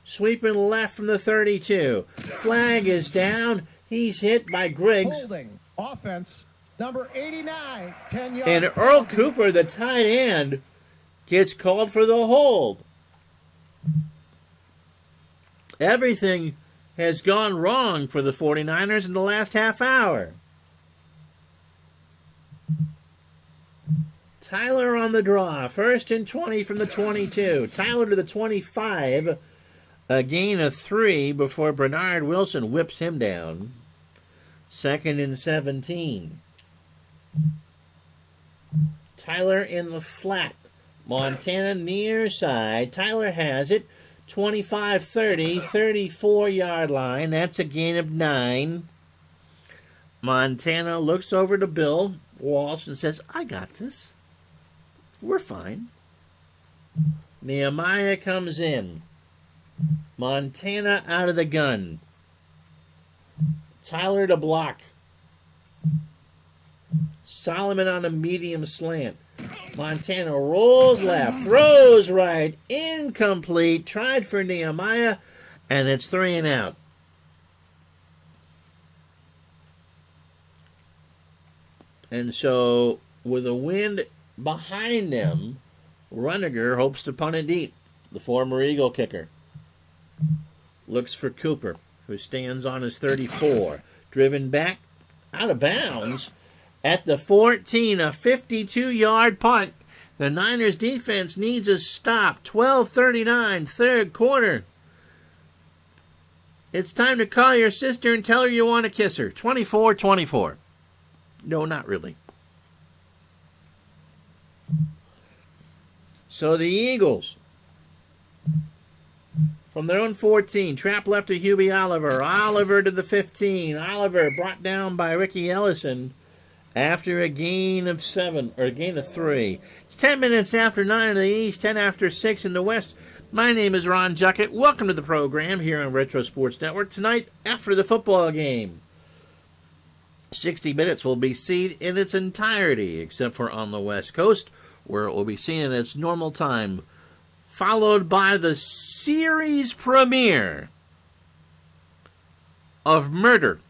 Sweeping left from the 32. Flag is down. He's hit by Griggs. Holding. Offense. Number 89. 10 yards. And Earl Cooper, the tight end, gets called for the hold. Everything has gone wrong for the 49ers in the last half hour. Tyler on the draw. 1st and 20 from the 22. Tyler to the 25. A gain of 3 before Bernard Wilson whips him down. 2nd and 17. Tyler in the flat. Montana near side. Tyler has it. 25-30, 34-yard line. That's a gain of 9. Montana looks over to Bill Walsh and says, I got this. We're fine. Nehemiah comes in. Montana out of the gun. Tyler to block. Solomon on a medium slant. Montana rolls left, throws right, incomplete, tried for Nehemiah, and it's 3 and out. And so, with a wind behind them, Runniger hopes to punt it deep. The former Eagle kicker looks for Cooper, who stands on his 34. Driven back out of bounds at the 14, a 52-yard punt. The Niners defense needs a stop. 12:39, third quarter. It's time to call your sister and tell her you want to kiss her. 24-24. No, not really. So the Eagles, from their own 14, trap left to Hubie Oliver. Oliver to the 15. Oliver brought down by Ricky Ellison after a gain of 7, or a gain of 3. It's 10 minutes after 9 in the East, 10 after 6 in the West. My name is Ron Juckett. Welcome to the program here on Retro Sports Network. Tonight, after the football game, 60 Minutes will be seen in its entirety, except for on the West Coast, where it will be seen in its normal time, followed by the series premiere of Murder,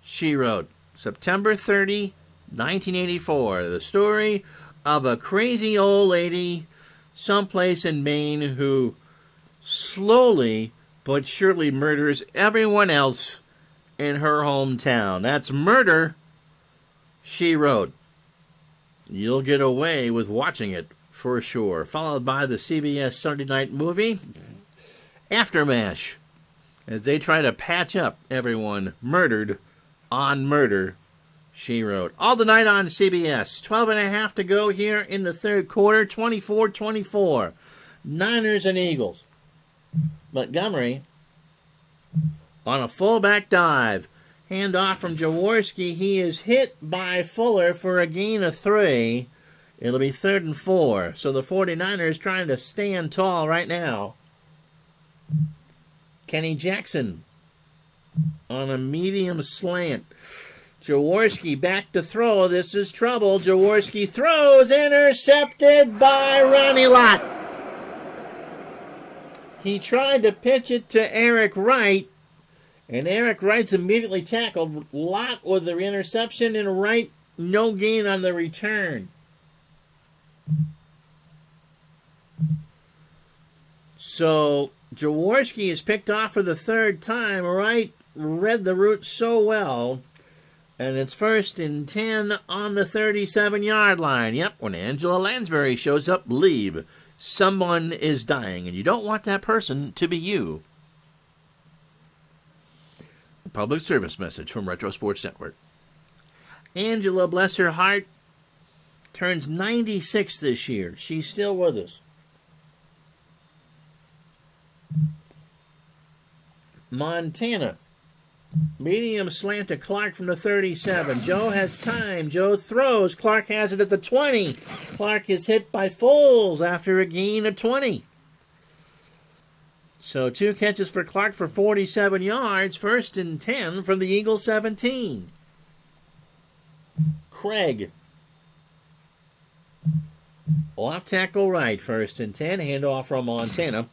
She Wrote. September 30, 1984. The story of a crazy old lady someplace in Maine who slowly but surely murders everyone else in her hometown. That's Murder, She Wrote. You'll get away with watching it for sure. Followed by the CBS Sunday night movie, Aftermath, as they try to patch up everyone murdered on Murder, She Wrote. All tonight on CBS. 12 and a half to go here in the third quarter. 24-24. Niners and Eagles. Montgomery on a fullback dive. Handoff from Jaworski. He is hit by Fuller for a gain of 3. It'll be 3rd and 4. So the 49ers trying to stand tall right now. Kenny Jackson on a medium slant. Jaworski back to throw. This is trouble. Jaworski throws. Intercepted by Ronnie Lott. He tried to pitch it to Eric Wright, and Eric Wright's immediately tackled. Lott with the interception, and Wright No gain on the return. So Jaworski is picked off for the third time. Wright read the route so well. And it's 1st and 10 on the 37-yard line. Yep, when Angela Lansbury shows up, leave. Someone is dying, and you don't want that person to be you. A public service message from Retro Sports Network. Angela, bless her heart, turns 96 this year. She's still with us. Montana. Medium slant to Clark from the 37. Joe has time. Joe throws. Clark has it at the 20. Clark is hit by Foles after a gain of 20. So 2 catches for Clark for 47 yards. 1st and 10 from the Eagles 17. Craig. Off tackle right. 1st and 10. Handoff from Montana.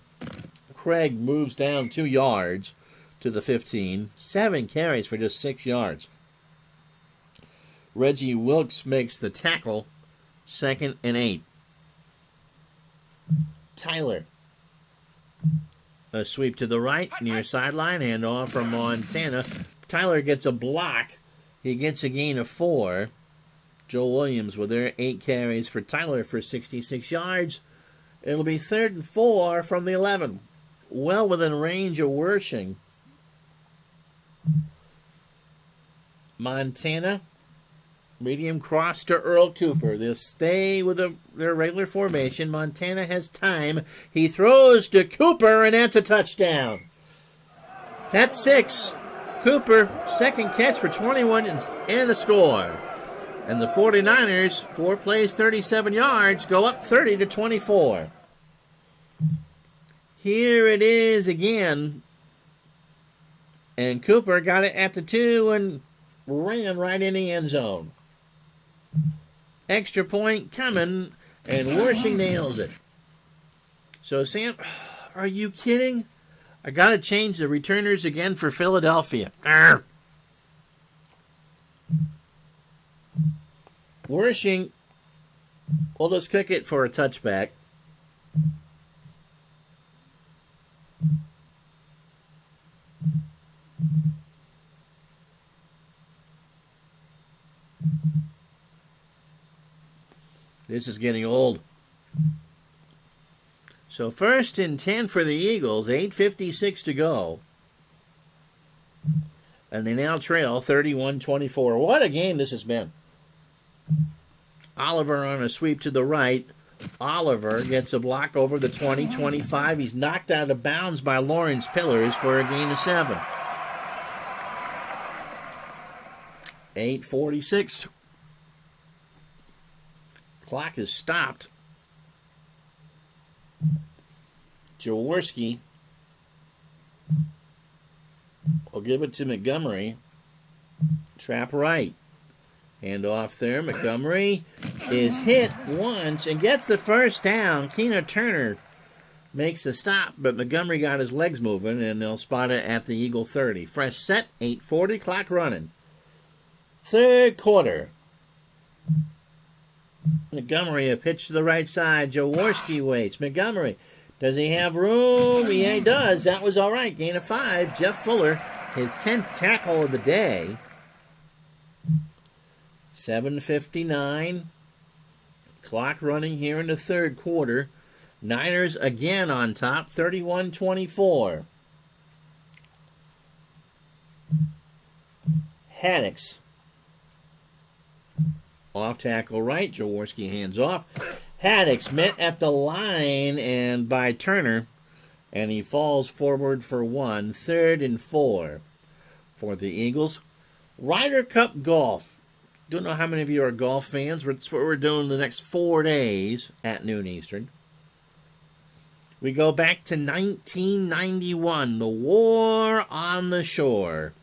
Craig moves down 2 yards to the 15. 7 carries for just 6 yards. Reggie Wilkes makes the tackle. 2nd and 8. Tyler. A sweep to the right, near sideline, handoff from Montana. Tyler gets a block. He gets a gain of 4. Joe Williams with their 8 carries for Tyler for 66 yards. It'll be 3rd and 4 from the 11. Well within range of Wersching. Montana, medium cross to Earl Cooper. They'll stay with their regular formation. Montana has time. He throws to Cooper, and that's a touchdown. That's 6. Cooper, 2nd catch for 21 and a score. And the 49ers, 4 plays, 37 yards, go up 30-24. Here it is again. And Cooper got it at the 2 and ran right in the end zone. Extra point coming, and Wersching nails it. So, Sam, are you kidding? I got to change the returners again for Philadelphia. Arr! Wersching, well, let's kick it for a touchback. This is getting old. So 1st and 10 for the Eagles, 8:56 to go. And they now trail 31-24. What a game this has been. Oliver on a sweep to the right. Oliver gets a block over the 20-25. He's knocked out of bounds by Lawrence Pillars for a gain of 7. 8:46. Clock is stopped. Jaworski will give it to Montgomery. Trap right. Hand off there. Montgomery is hit once and gets the first down. Keena Turner makes the stop, but Montgomery got his legs moving, and they'll spot it at the Eagle 30. Fresh set, 8:40, clock running. 3rd quarter. Montgomery, a pitch to the right side. Jaworski waits. Montgomery, does he have room? Yeah, he does. That was all right. Gain of 5. Jeff Fuller, his 10th tackle of the day. 7:59. Clock running here in the 3rd quarter. Niners again on top, 31-24. Haddix. Off tackle right. Jaworski hands off. Haddix met at the line and by Turner, and he falls forward for 1. 3rd and 4 for the Eagles. Ryder Cup golf. Don't know how many of you are golf fans. That's what we're doing the next 4 days at noon Eastern. We go back to 1991, the War on the Shore.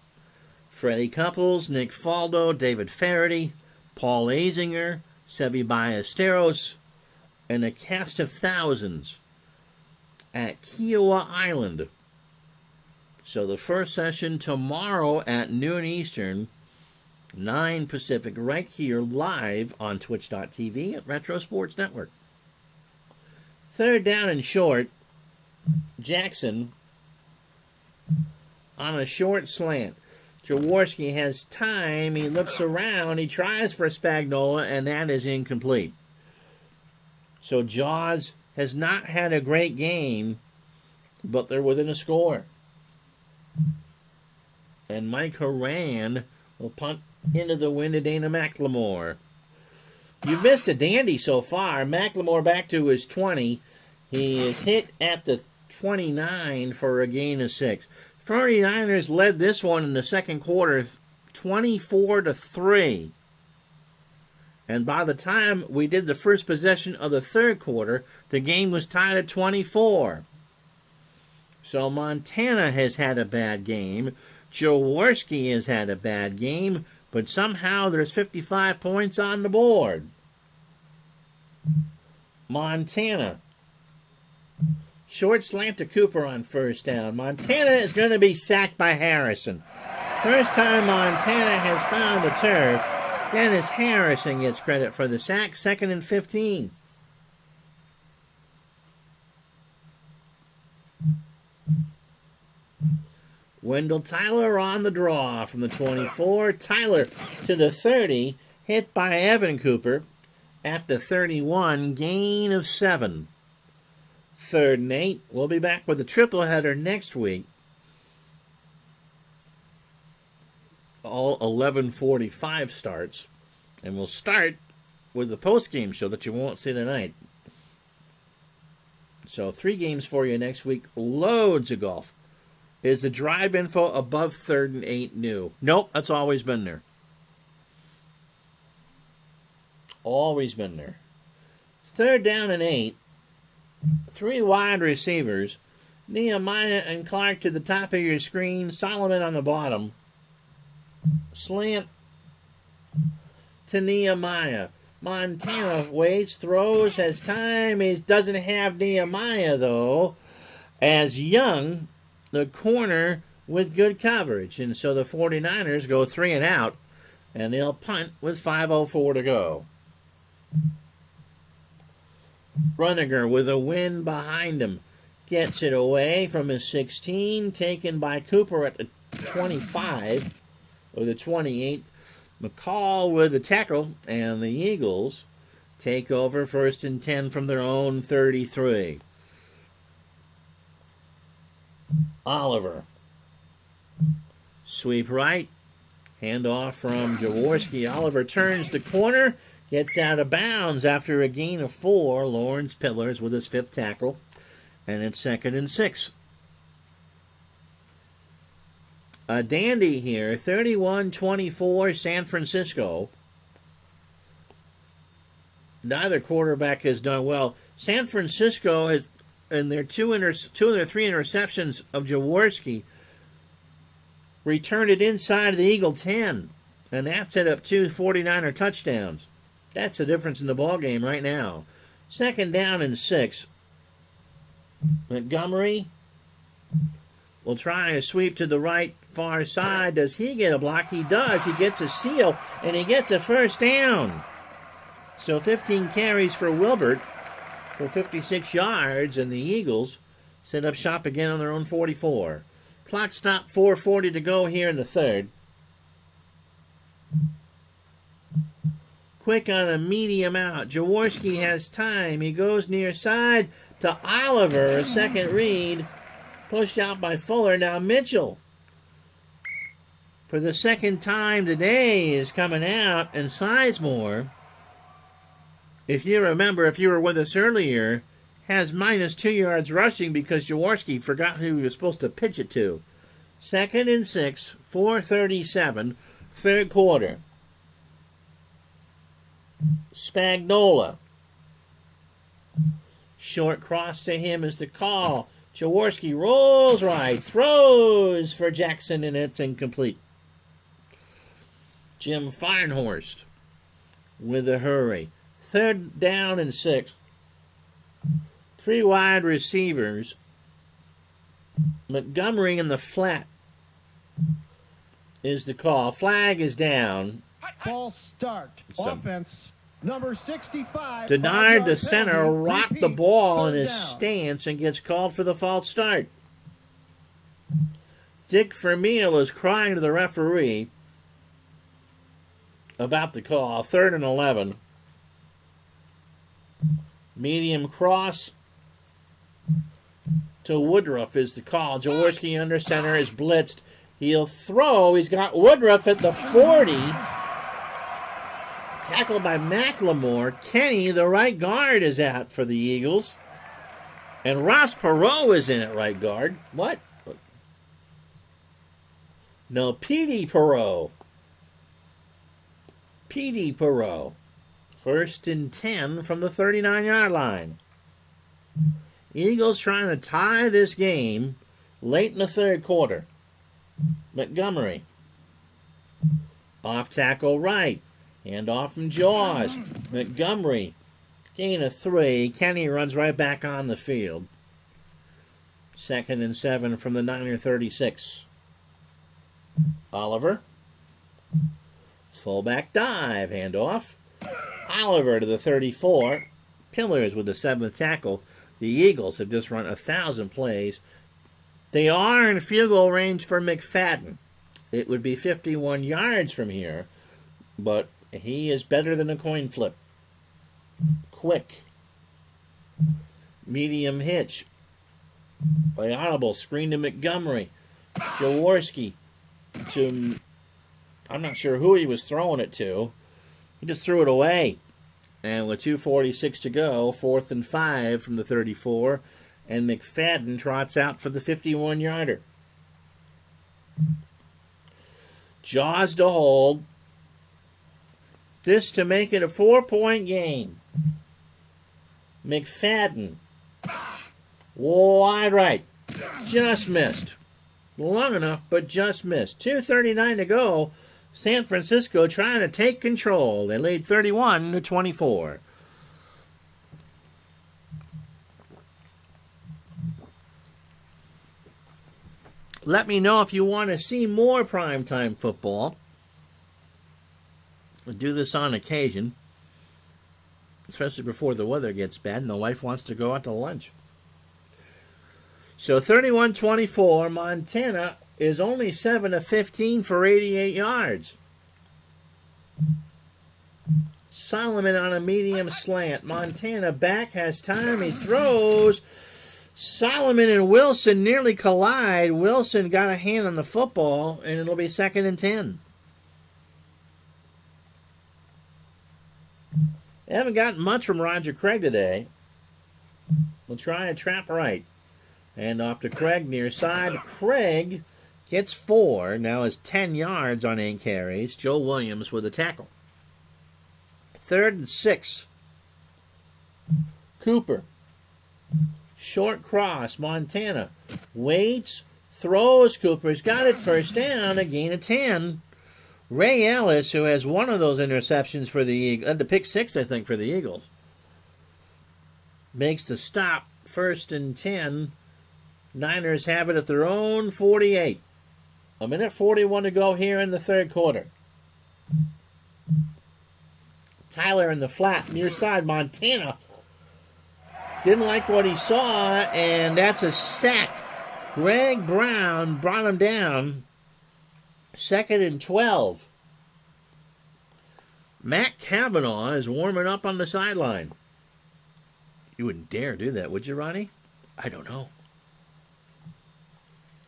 Freddie Couples, Nick Faldo, David Faraday, Paul Azinger, Seve Ballesteros, and a cast of thousands at Kiowa Island. So the first session tomorrow at noon Eastern, 9 Pacific, right here live on twitch.tv at Retro Sports Network. Third down and short. Jackson on a short slant. Jaworski has time. He looks around. He tries for Spagnola, and that is incomplete. So Jaws has not had a great game, but they're within a score. And Mike Horan will punt into the wind to Dana McLemore. You've missed a dandy so far. McLemore back to his 20. He is hit at the 29 for a gain of 6. 49ers led this one in the second quarter 24-3. And by the time we did the first possession of the third quarter, the game was tied at 24. So Montana has had a bad game. Jaworski has had a bad game, but somehow there's 55 points on the board. Montana. Short slant to Cooper on first down. Montana is going to be sacked by Harrison. First time Montana has found the turf. Dennis Harrison gets credit for the sack. 2nd and 15. Wendell Tyler on the draw from the 24. Tyler to the 30. Hit by Evan Cooper at the 31. Gain of 7. 3rd and 8. We'll be back with a triple header next week. All 11:45 starts. And we'll start with the post-game show that you won't see tonight. So 3 games for you next week. Loads of golf. Is the drive info above 3rd and 8 new? Nope, that's always been there. Always been there. 3rd down and 8. 3 wide receivers. Nehemiah and Clark to the top of your screen. Solomon on the bottom. Slant to Nehemiah. Montana waits, throws, has time. He doesn't have Nehemiah, though. As Young, the corner, with good coverage. And so the 49ers go 3 and out. And they'll punt with 5:04 to go. Runniger with a win behind him. Gets it away from his 16. Taken by Cooper at the 25. Or the 28. McCall with the tackle. And the Eagles take over 1st and 10 from their own 33. Oliver. Sweep right. Handoff from Jaworski. Oliver turns the corner. Gets out of bounds after a gain of 4. Lawrence Pillars with his 5th tackle. And it's 2nd and 6. A dandy here. 31-24 San Francisco. Neither quarterback has done well. San Francisco has, in their 2 of their 3 interceptions of Jaworski, returned it inside of the Eagle 10. And that set up 2 49er touchdowns. That's the difference in the ball game right now. 2nd down and 6. Montgomery will try a sweep to the right far side. Does he get a block? He does. He gets a seal, and he gets a 1st down. So 15 carries for Wilbert for 56 yards, and the Eagles set up shop again on their own 44. Clock stop, 4:40 to go here in the 3rd. Quick on a medium out. Jaworski has time. He goes near side to Oliver. A 2nd read. Pushed out by Fuller. Now Mitchell, for the 2nd time today, is coming out. And Sizemore, if you remember, if you were with us earlier, has -2 yards rushing because Jaworski forgot who he was supposed to pitch it to. 2nd and 6, 4:37, 3rd quarter. Spagnola. Short cross to him is the call. Jaworski rolls right, throws for Jackson, and it's incomplete. Jim Farnhorst with a hurry. 3rd down and 6. 3 wide receivers. Montgomery in the flat is the call. Flag is down. False start. So- Offense. Number 65. Denard, the 5-yard center, penalty. rocked the Repeat, ball in third his down. stance and gets called for the false start. Dick Vermeil is crying to the referee about the call. 3rd and 11. Medium cross to Woodruff is the call. Jaworski under center is blitzed. He'll throw. He's got Woodruff at the 40. Tackled by McLemore. Kenny, the right guard, is out for the Eagles. And Ross Perot is in at right guard. What? No, P.D. Perot. P.D. Perot. 1st and 10 from the 39-yard line. Eagles trying to tie this game late in the third quarter. Montgomery. Off tackle right. Hand off from Jaws. Montgomery. Gain of 3. Kenny runs right back on the field. 2nd and 7 from the Niner 36. Oliver. Fullback dive. Handoff. Oliver to the 34. Pillars with the 7th tackle. The Eagles have just run 1,000 plays. They are in field goal range for McFadden. It would be 51 yards from here, but he is better than a coin flip. Quick. Medium hitch. By Audible. Screen to Montgomery. Jaworski to... I'm not sure who he was throwing it to. He just threw it away. And with 2:46 to go, 4th and 5 from the 34, and McFadden trots out for the 51-yarder. Jaws to hold. This to make it a 4-point game. McFadden. Wide right. Just missed. Long enough, but just missed. 2:39 to go. San Francisco trying to take control. They lead 31-24. Let me know if you want to see more primetime football. We'll do this on occasion, especially before the weather gets bad and the wife wants to go out to lunch. So 31-24, Montana is only 7 of 15 for 88 yards. Solomon on a medium slant. Montana back, has time, he throws. Solomon and Wilson nearly collide. Wilson got a hand on the football, and it'll be 2nd and 10. They haven't gotten much from Roger Craig today. We'll try a trap right. And off to Craig near side. Craig gets 4. Now is 10 yards on 8 carries. Joe Williams with a tackle. 3rd and 6. Cooper. Short cross. Montana waits. Throws. Cooper's got it. 1st down. A gain of 10. Ray Ellis, who has one of those interceptions for the Eagles, the pick 6, I think, for the Eagles, makes the stop. 1st and 10. Niners have it at their own 48. 1:41 to go here in the third quarter. Tyler in the flat, near side. Montana didn't like what he saw, and that's a sack. Greg Brown brought him down. 2nd and 12. Matt Cavanaugh is warming up on the sideline. You wouldn't dare do that, would you, Ronnie? I don't know.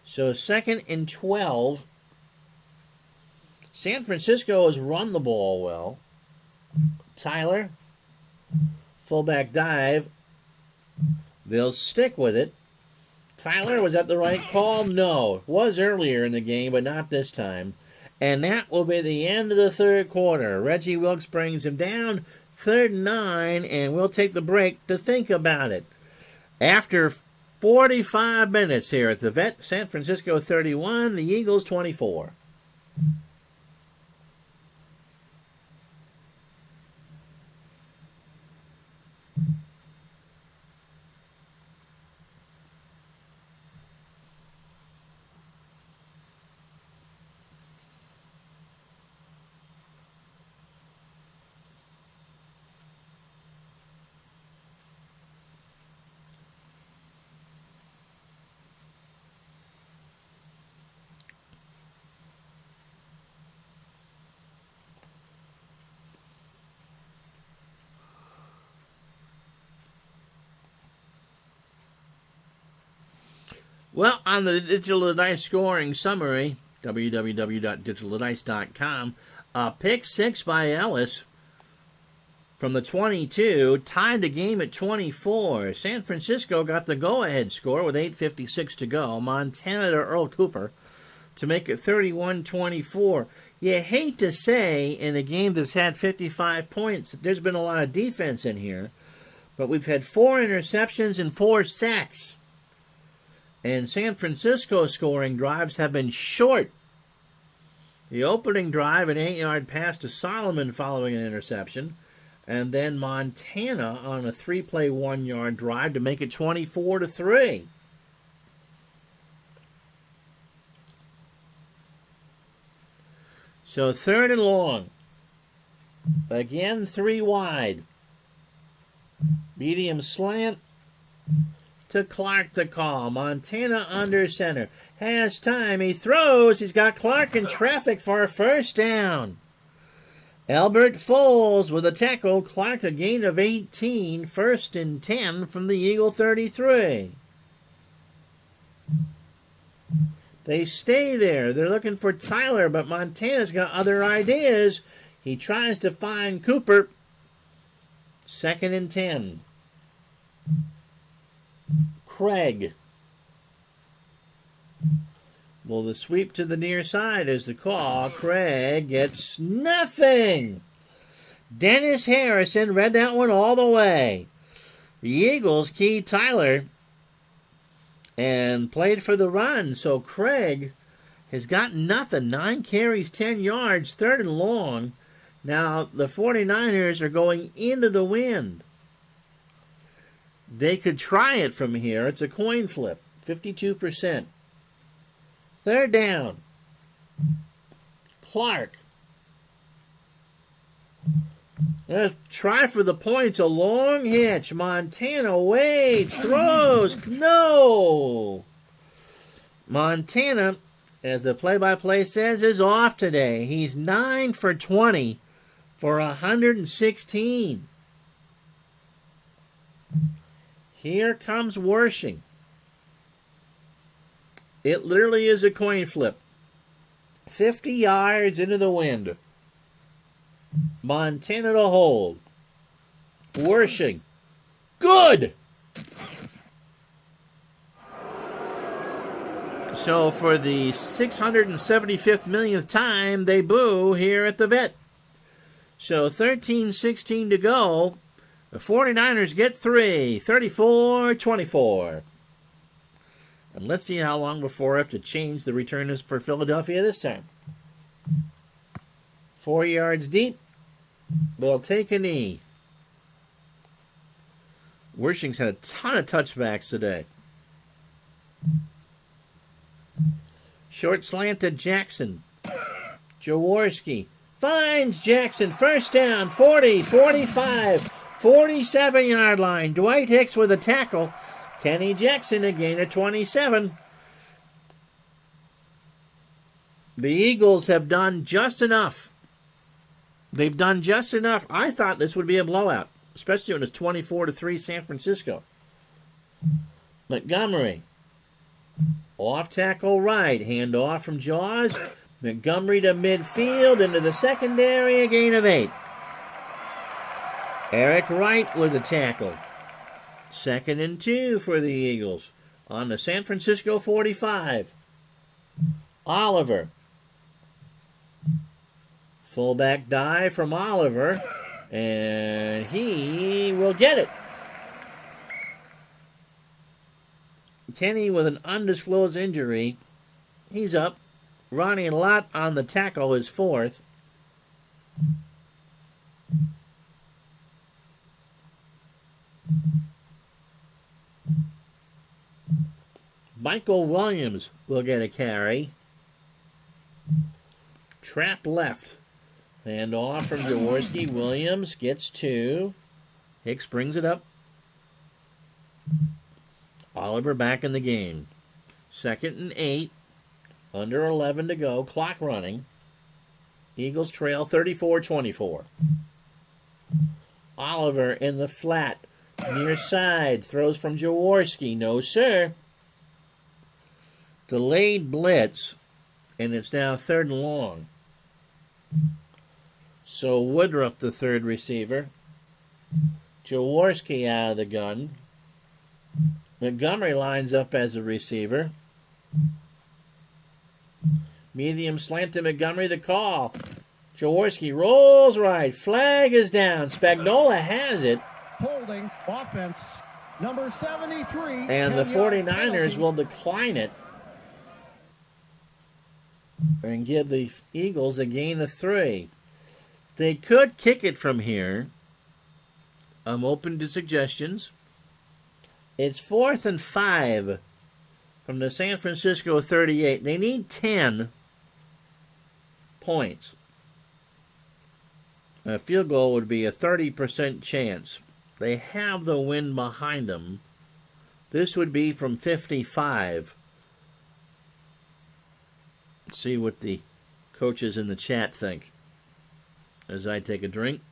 So 2nd and 12. San Francisco has run the ball well. Tyler, fullback dive. They'll stick with it. Tyler, was that the right call? No. It was earlier in the game, but not this time. And that will be the end of the third quarter. Reggie Wilkes brings him down. 3rd and 9, and we'll take the break to think about it. After 45 minutes here at the Vet, San Francisco 31, the Eagles 24. Well, on the Digital Dice scoring summary, www.digitaldice.com, pick 6 by Ellis from the 22 tied the game at 24. San Francisco got the go-ahead score with 8:56 to go. Montana to Earl Cooper to make it 31-24. You hate to say in a game that's had 55 points, there's been a lot of defense in here, but we've had 4 interceptions and 4 sacks. And San Francisco scoring drives have been short. The opening drive, an 8-yard pass to Solomon following an interception, and then Montana on a 3-play 1-yard drive to make it 24-3. So 3rd and long. Again, 3 wide. Medium slant to Clark the call. Montana under center. Has time. He throws. He's got Clark in traffic for a first down. Albert Foles with a tackle. Clark a gain of 18. 1st and 10 from the Eagle 33. They stay there. They're looking for Tyler, but Montana's got other ideas. He tries to find Cooper. 2nd and 10. Craig. Well, the sweep to the near side is the call. Craig gets nothing. Dennis Harrison read that one all the way. The Eagles keyed Tyler and played for the run. So Craig has got nothing. 9 carries, 10 yards, 3rd and long. Now the 49ers are going into the wind. They could try it from here. It's a coin flip, 52%. 3rd down. Clark. Let's try for the points. A long hitch. Montana waits, throws. No. Montana, as the play-by-play says, is off today. He's 9 for 20 for 116. Here comes Wersching. It literally is a coin flip. 50 yards into the wind. Montana to hold. Wersching. Good! So for the 675th millionth time, they boo here at the Vet. So 13:16 to go. The 49ers get 3, 34-24. And let's see how long before I have to change the returners for Philadelphia this time. 4 yards deep. They'll take a knee. Wersching's had a ton of touchbacks today. Short slant to Jackson. Jaworski finds Jackson. First down, 40, 45, 47-yard line. Dwight Hicks with a tackle. Kenny Jackson a gain of 27. The Eagles have done just enough. They've done just enough. I thought this would be a blowout, especially when it's 24-3 San Francisco. Montgomery. Off tackle right. Hand off from Jaws. Montgomery to midfield into the secondary. A gain of 8. Eric Wright with the tackle. 2nd and 2 for the Eagles on the San Francisco 45. Oliver. Fullback dive from Oliver, and he will get it. Kenny with an undisclosed injury. He's up. Ronnie Lott on the tackle is 4th. Michael Williams will get a carry. Trap left. And off from Jaworski. Williams gets 2. Hicks brings it up. Oliver back in the game. 2nd and 8. Under 11 to go. Clock running. Eagles trail 34-24. Oliver in the flat. Near side. Throws from Jaworski. No, sir. Delayed blitz, and it's now 3rd and long. So Woodruff, the third receiver. Jaworski out of the gun. Montgomery lines up as a receiver. Medium slant to Montgomery, the call. Jaworski rolls right. Flag is down. Spagnola has it. Holding offense. Number 73. And the 49ers penalty. will decline it and give the Eagles a gain of 3. They could kick it from here. I'm open to suggestions. It's 4th and 5 from the San Francisco 38. They need 10 points. A field goal would be a 30% chance. They have the wind behind them. This would be from 55. Let's see what the coaches in the chat think as I take a drink.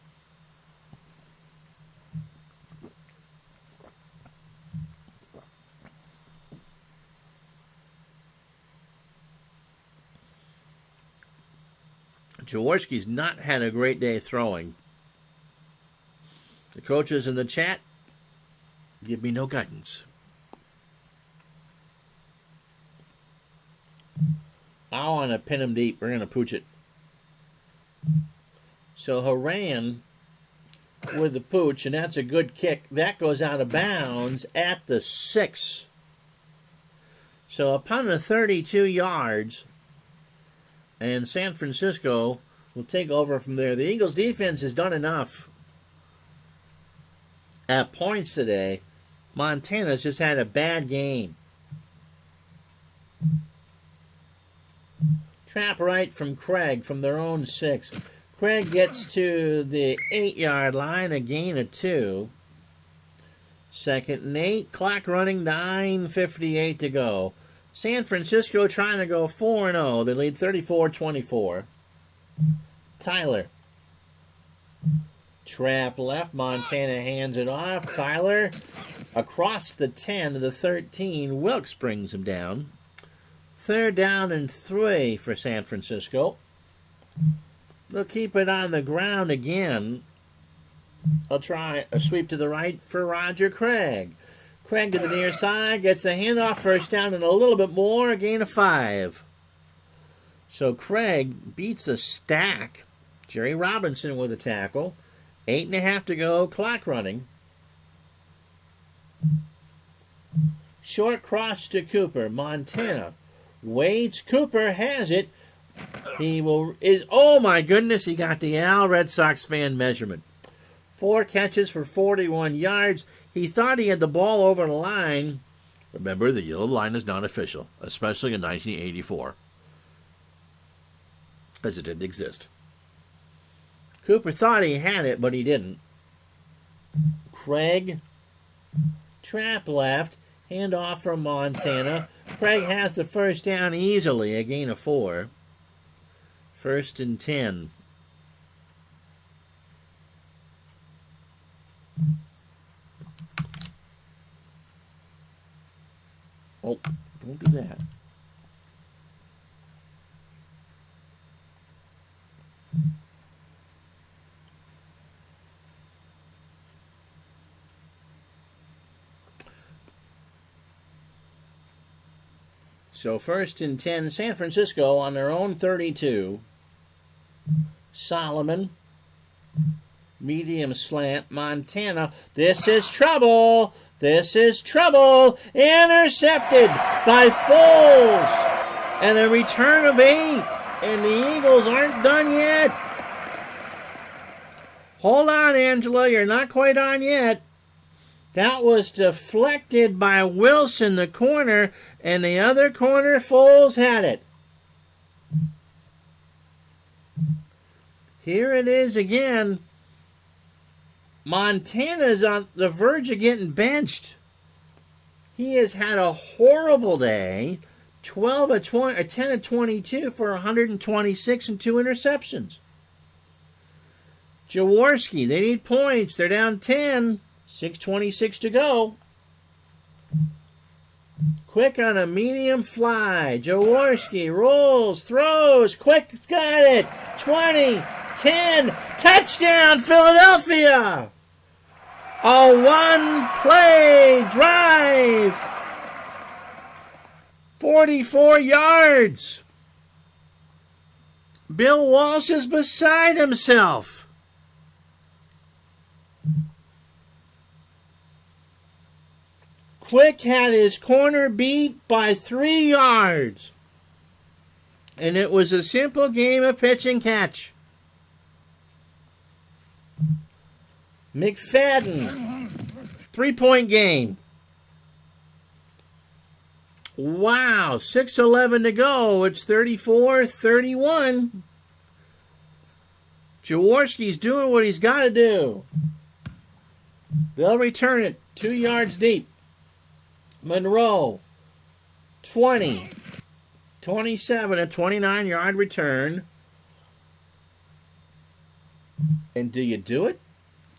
Jaworski's not had a great day throwing. The coaches in the chat give me no guidance. I want to pin him deep. We're going to pooch it. So Horan with the pooch, and that's a good kick. That goes out of bounds at the 6. So upon the 32 yards, and San Francisco will take over from there. The Eagles' defense has done enough at points today. Montana's just had a bad game. Trap right from Craig from their own 6. Craig gets to the 8-yard line, a gain of 2. 2nd and 8, clock running, 9:58 to go. San Francisco trying to go 4-0. They lead 34-24. Tyler. Trap left. Montana hands it off. Tyler across the 10 to the 13. Wilkes brings him down. 3rd down and 3 for San Francisco. They'll keep it on the ground again. They'll try a sweep to the right for Roger Craig. Craig to the near side, gets a handoff, 1st down and a little bit more, a gain of 5. So Craig beats a stack. Jerry Robinson with a tackle. 8.5 to go, clock running. Short cross to Cooper. Montana waits. Cooper has it. Oh my goodness, he got the Al Red Sox fan measurement. 4 catches for 41 yards. He thought he had the ball over the line. Remember, the yellow line is not official, especially in 1984, because it didn't exist. Cooper thought he had it, but he didn't. Craig, trap left, handoff from Montana. Craig has the 1st down easily, a gain of 4. 1st and 10. Oh, don't do that. So 1st and 10, San Francisco on their own 32. Solomon, medium slant, Montana. This is trouble. This is trouble. Intercepted by Foles. And a return of 8. And the Eagles aren't done yet. Hold on, Angela. You're not quite on yet. That was deflected by Wilson, the corner, and the other corner, Foles had it. Here it is again. Montana's on the verge of getting benched. He has had a horrible day. 10 of 22 for 126 and 2 interceptions. Jaworski, they need points. They're down 10. 6:26 to go. Quick on a medium fly. Jaworski rolls, throws. Quick got it. 20, 10. Touchdown, Philadelphia. A one-play drive. 44 yards. Bill Walsh is beside himself. Quick had his corner beat by 3 yards. And it was a simple game of pitch and catch. McFadden, 3-point game. Wow, 6:11 to go. It's 34-31. Jaworski's doing what he's got to do. They'll return it 2 yards deep. Monroe, 20, 27, a 29-yard return. And do you do it?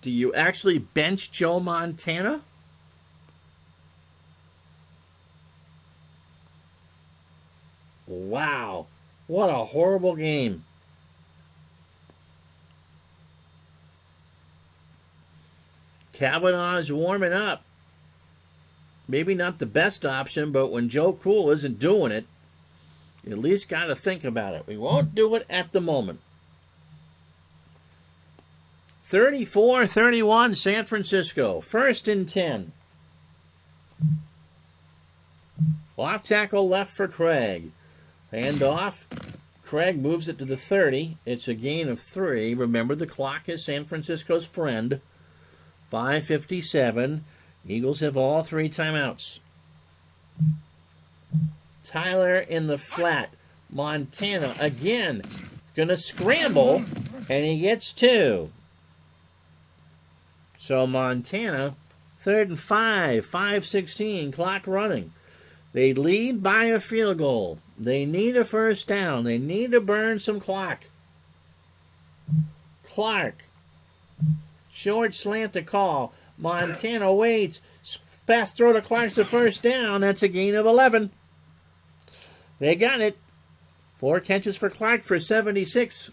Do you actually bench Joe Montana? Wow, what a horrible game. Kavanaugh's warming up. Maybe not the best option, but when Joe Cool isn't doing it, you at least got to think about it. We won't do it at the moment. 34-31 San Francisco. 1st and 10. Off tackle left for Craig. Hand off. Craig moves it to the 30. It's a gain of 3. Remember, the clock is San Francisco's friend. 5:57. Eagles have all 3 timeouts. Tyler in the flat. Montana again. Going to scramble, and he gets 2. So Montana, 3rd and 5, 5:16, clock running. They lead by a field goal. They need a first down. They need to burn some clock. Clark. Short slant to call. Montana waits. Fast throw to Clark's the first down. That's a gain of 11. They got it. 4 catches for Clark for 76.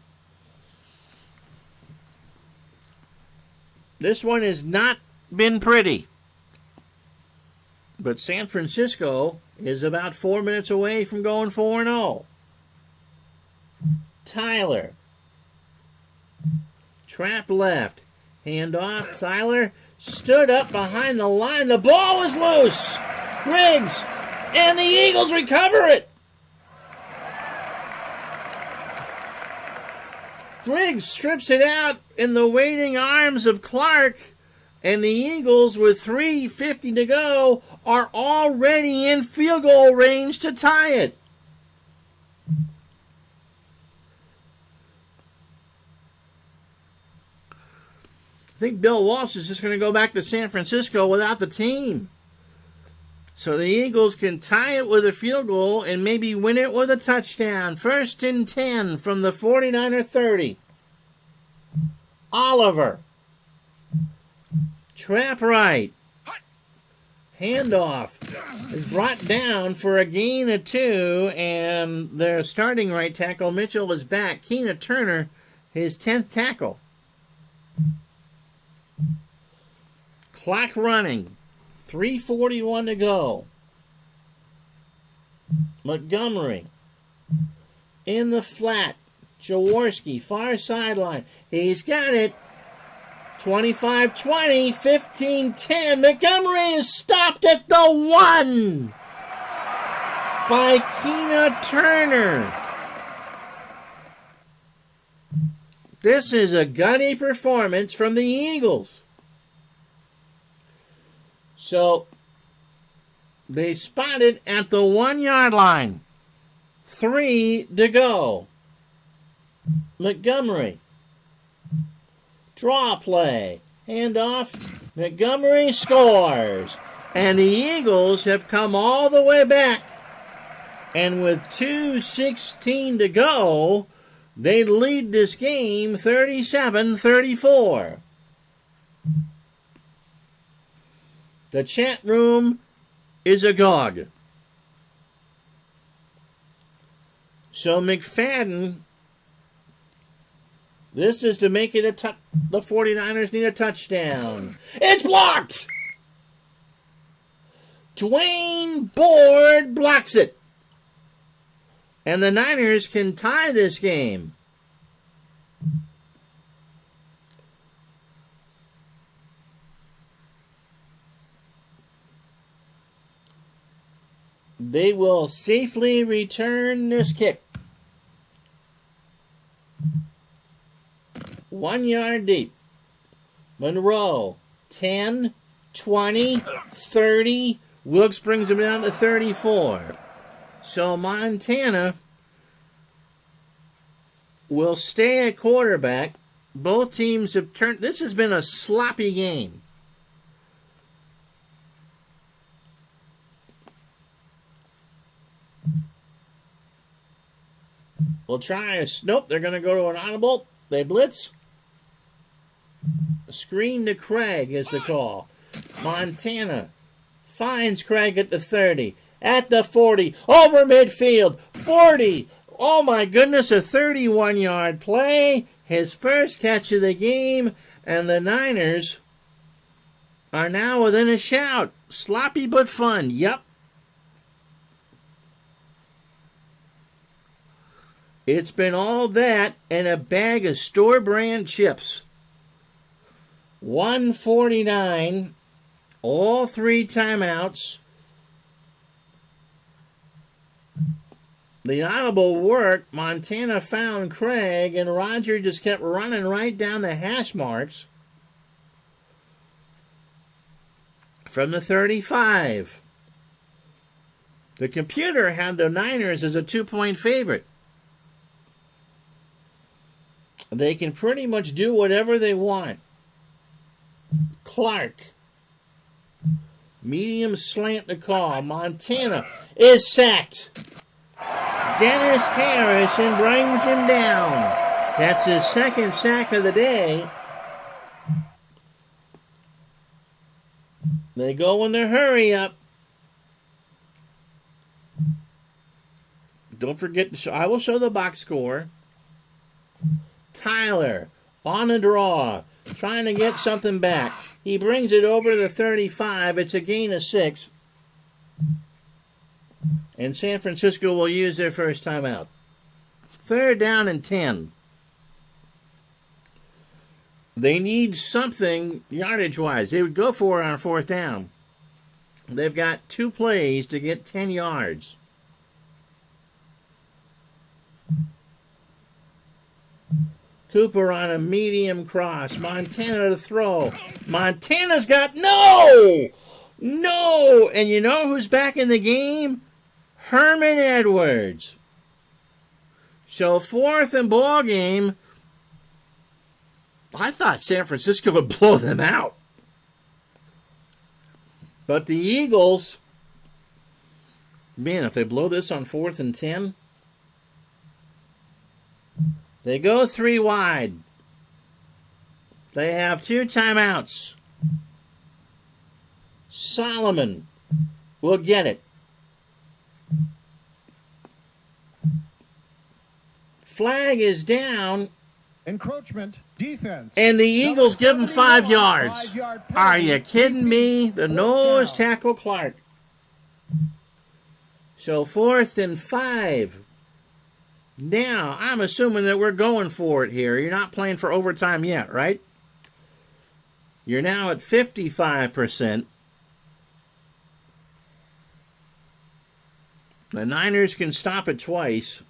This one has not been pretty. But San Francisco is about 4 minutes away from going 4-0. Tyler. Trap left. Hand off. Tyler stood up behind the line. The ball is loose. Griggs. And the Eagles recover it. Griggs strips it out in the waiting arms of Clark. And the Eagles, with 3:50 to go, are already in field goal range to tie it. I think Bill Walsh is just going to go back to San Francisco without the team. So the Eagles can tie it with a field goal and maybe win it with a touchdown. 1st and 10 from the 49er 30. Oliver. Trap right. Handoff is brought down for a gain of 2, and their starting right tackle, Mitchell, is back. Keena Turner, his 10th tackle. Clock running. 3:41 to go. Montgomery in the flat. Jaworski, far sideline. He's got it. 25-20, 15-10. Montgomery is stopped at the 1 by Keena Turner. This is a gutty performance from the Eagles. So they spot it at the 1-yard line. 3 to go. Montgomery. Draw play. Hand off. Montgomery scores. And the Eagles have come all the way back. And with 2:16 to go, they lead this game 37-34. The chat room is agog. So McFadden, this is to make it the 49ers need a touchdown. It's blocked! Dwayne Board blocks it. And the Niners can tie this game. They will safely return this kick. 1 yard deep. Monroe, 10, 20, 30. Wilkes brings him down to 34. So Montana will stay at quarterback. Both teams have turned. This has been a sloppy game. We'll try a. Nope, they're going to go to an audible. They blitz. Screen to Craig is the call. Montana finds Craig at the 30. At the 40. Over midfield. 40. Oh my goodness, a 31-yard play. His first catch of the game. And the Niners are now within a shout. Sloppy but fun. Yep. It's been all that and a bag of store-brand chips. 149. All 3 timeouts. The audible worked. Montana found Craig, and Roger just kept running right down the hash marks from the 35. The computer had the Niners as a 2-point favorite. They can pretty much do whatever they want. Clark. Medium slant to call. Montana is sacked. Dennis Harrison brings him down. That's his second sack of the day. They go in the hurry up. Don't forget to show. I will show the box score. Tyler on a draw, trying to get something back. He brings it over the 35. It's a gain of 6. And San Francisco will use their first timeout. 3rd down and 10. They need something yardage-wise. They would go for it on 4th down. They've got 2 plays to get 10 yards. Cooper on a medium cross. Montana to throw. Montana's got no! And you know who's back in the game? Herman Edwards. So 4th and ball game. I thought San Francisco would blow them out. But the Eagles, man, if they blow this on 4th and 10, they go 3 wide. They have 2 timeouts. Solomon will get it. Flag is down. Encroachment defense. And the Eagles give him 5 yards. Are you kidding me? The nose tackle Clark. So 4th and 5. Now, I'm assuming that we're going for it here. You're not playing for overtime yet, right? You're now at 55%. The Niners can stop it twice.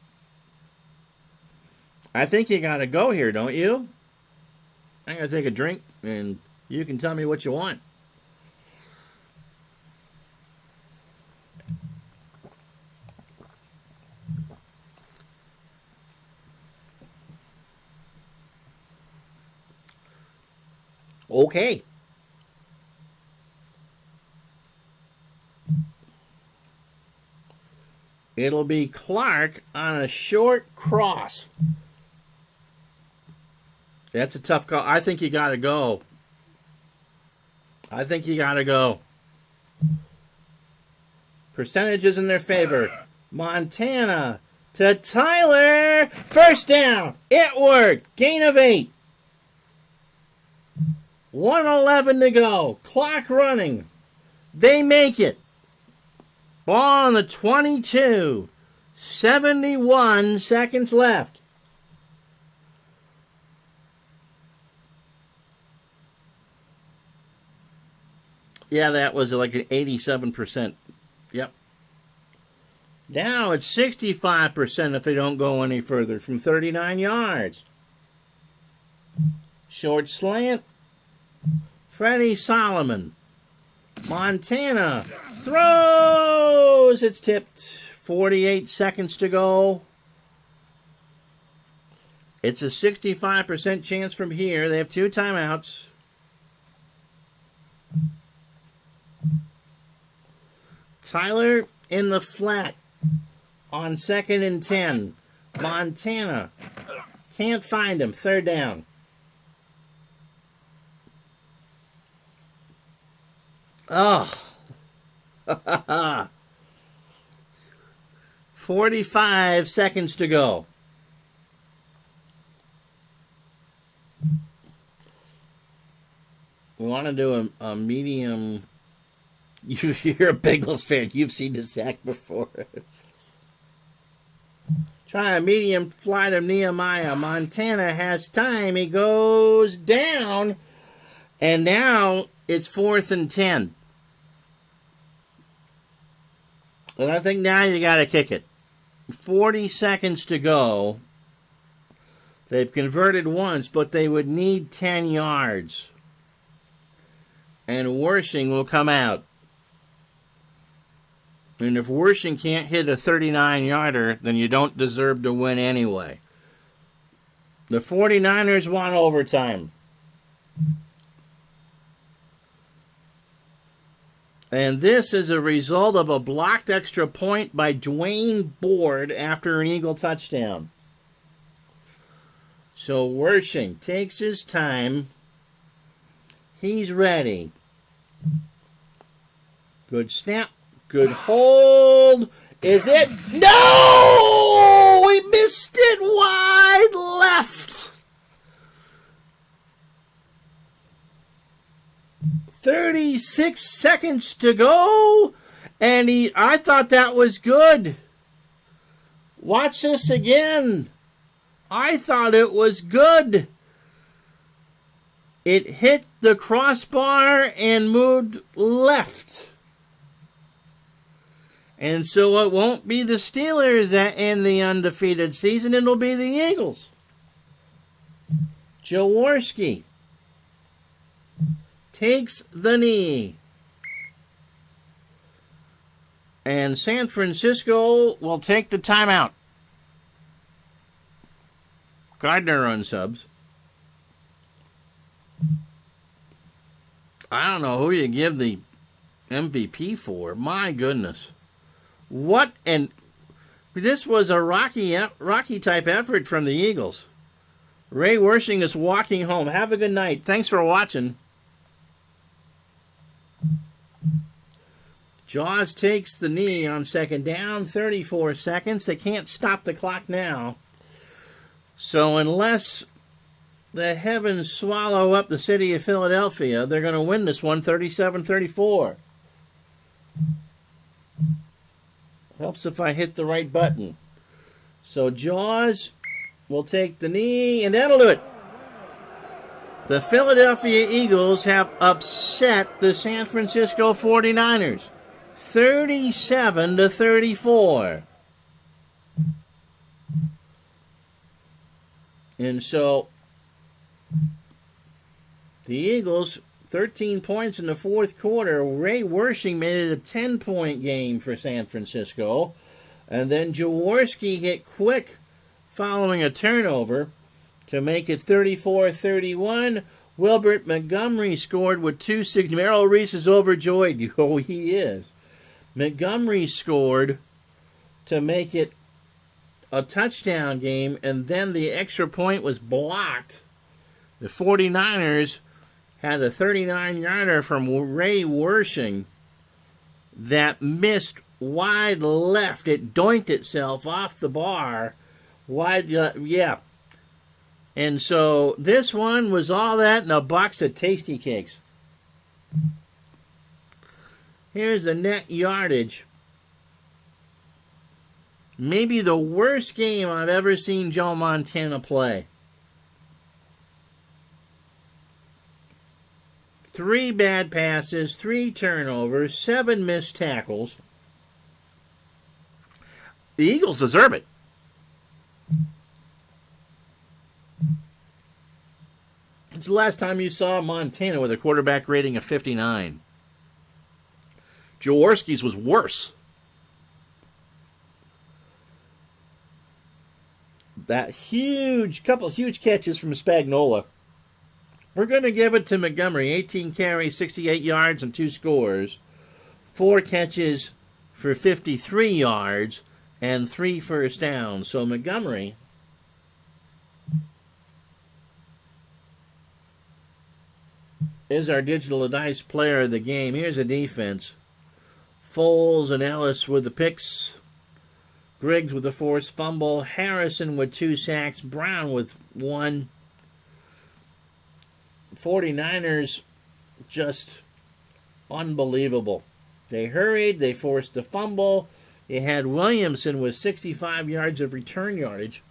I think you got to go here, don't you? I'm going to take a drink, and you can tell me what you want. Okay. It'll be Clark on a short cross. That's a tough call. I think you got to go. Percentages in their favor. Montana to Tyler. First down. It worked. Gain of 8. 1:11 to go. Clock running. They make it. Ball on the 22. 71 seconds left. Yeah, that was like an 87%. Yep. Now it's 65% if they don't go any further from 39 yards. Short slant. Freddie Solomon. Montana throws. It's tipped. 48 seconds to go. It's a 65% chance from here. They have 2 timeouts. Tyler in the flat on 2nd and 10. Montana can't find him. 3rd down. Oh. 45 seconds to go. We want to do a medium. You're a Bengals fan. You've seen the sack before. Try a medium fly to Nehemiah. Montana has time. He goes down. And now it's 4th and 10. And I think now you got to kick it. 40 seconds to go. They've converted once, but they would need 10 yards. And Wersching will come out. And if Wersching can't hit a 39-yarder, then you don't deserve to win anyway. The 49ers want overtime. And this is a result of a blocked extra point by Dwayne Board after an Eagle touchdown. So Wersching takes his time. He's ready. Good snap. Good hold. Is it? No! We missed it wide left. 36 seconds to go. And I thought that was good. Watch this again. I thought it was good. It hit the crossbar and moved left. And so it won't be the Steelers that end the undefeated season. It'll be the Eagles. Jaworski takes the knee. And San Francisco will take the timeout. Gardner on subs. I don't know who you give the MVP for. My goodness. What? And this was a Rocky type effort from the Eagles. Ray Wersching is walking home. Have a good night. Thanks for watching. Jaws takes the knee on 2nd down. 34 seconds. They can't stop the clock now. So unless the heavens swallow up the city of Philadelphia, they're going to win this one 37-34. Helps if I hit the right button. So Jaws will take the knee, and that'll do it. The Philadelphia Eagles have upset the San Francisco 49ers. 37-34. And so the Eagles, 13 points in the 4th quarter. Ray Wersching made it a 10-point game for San Francisco. And then Jaworski hit quick following a turnover to make it 34-31. Wilbert Montgomery scored with 2 signatures. Merrill Reese is overjoyed. Oh, he is. Montgomery scored to make it a touchdown game, and then the extra point was blocked. The 49ers had a 39-yarder from Ray Wersching that missed wide left. It doinked itself off the bar. Wide, yeah. And so this one was all that and a box of Tasty Cakes. Here's the net yardage. Maybe the worst game I've ever seen Joe Montana play. 3 bad passes, 3 turnovers, 7 missed tackles. The Eagles deserve it. It's the last time you saw Montana with a quarterback rating of 59. Jaworski's was worse. That couple huge catches from Spagnuolo. We're going to give it to Montgomery. 18 carries, 68 yards, and 2 scores. 4 catches for 53 yards and 3 first downs. So Montgomery is our digital dice player of the game. Here's a defense. Foles and Ellis with the picks. Griggs with the forced fumble. Harrison with 2 sacks. Brown with 1. 49ers just unbelievable. They hurried. They forced a fumble. They had Williamson with 65 yards of return yardage.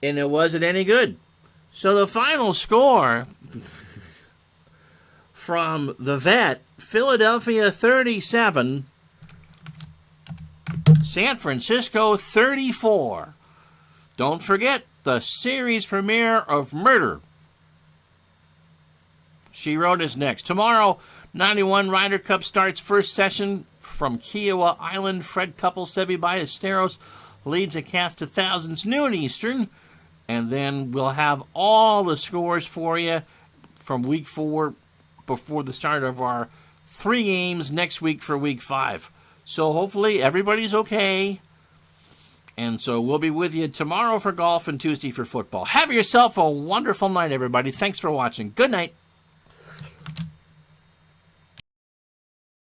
And it wasn't any good. So the final score from the vet, Philadelphia 37, San Francisco 34. Don't forget the series premiere of Murder, She Wrote is next. Tomorrow, 91 Ryder Cup starts first session from Kiowa Island. Fred Couple, Sevi Ballesteros leads a cast of thousands, noon Eastern. And then we'll have all the scores for you from week 4 before the start of our 3 games next week for week 5. So hopefully everybody's okay. And so we'll be with you tomorrow for golf and Tuesday for football. Have yourself a wonderful night, everybody. Thanks for watching. Good night.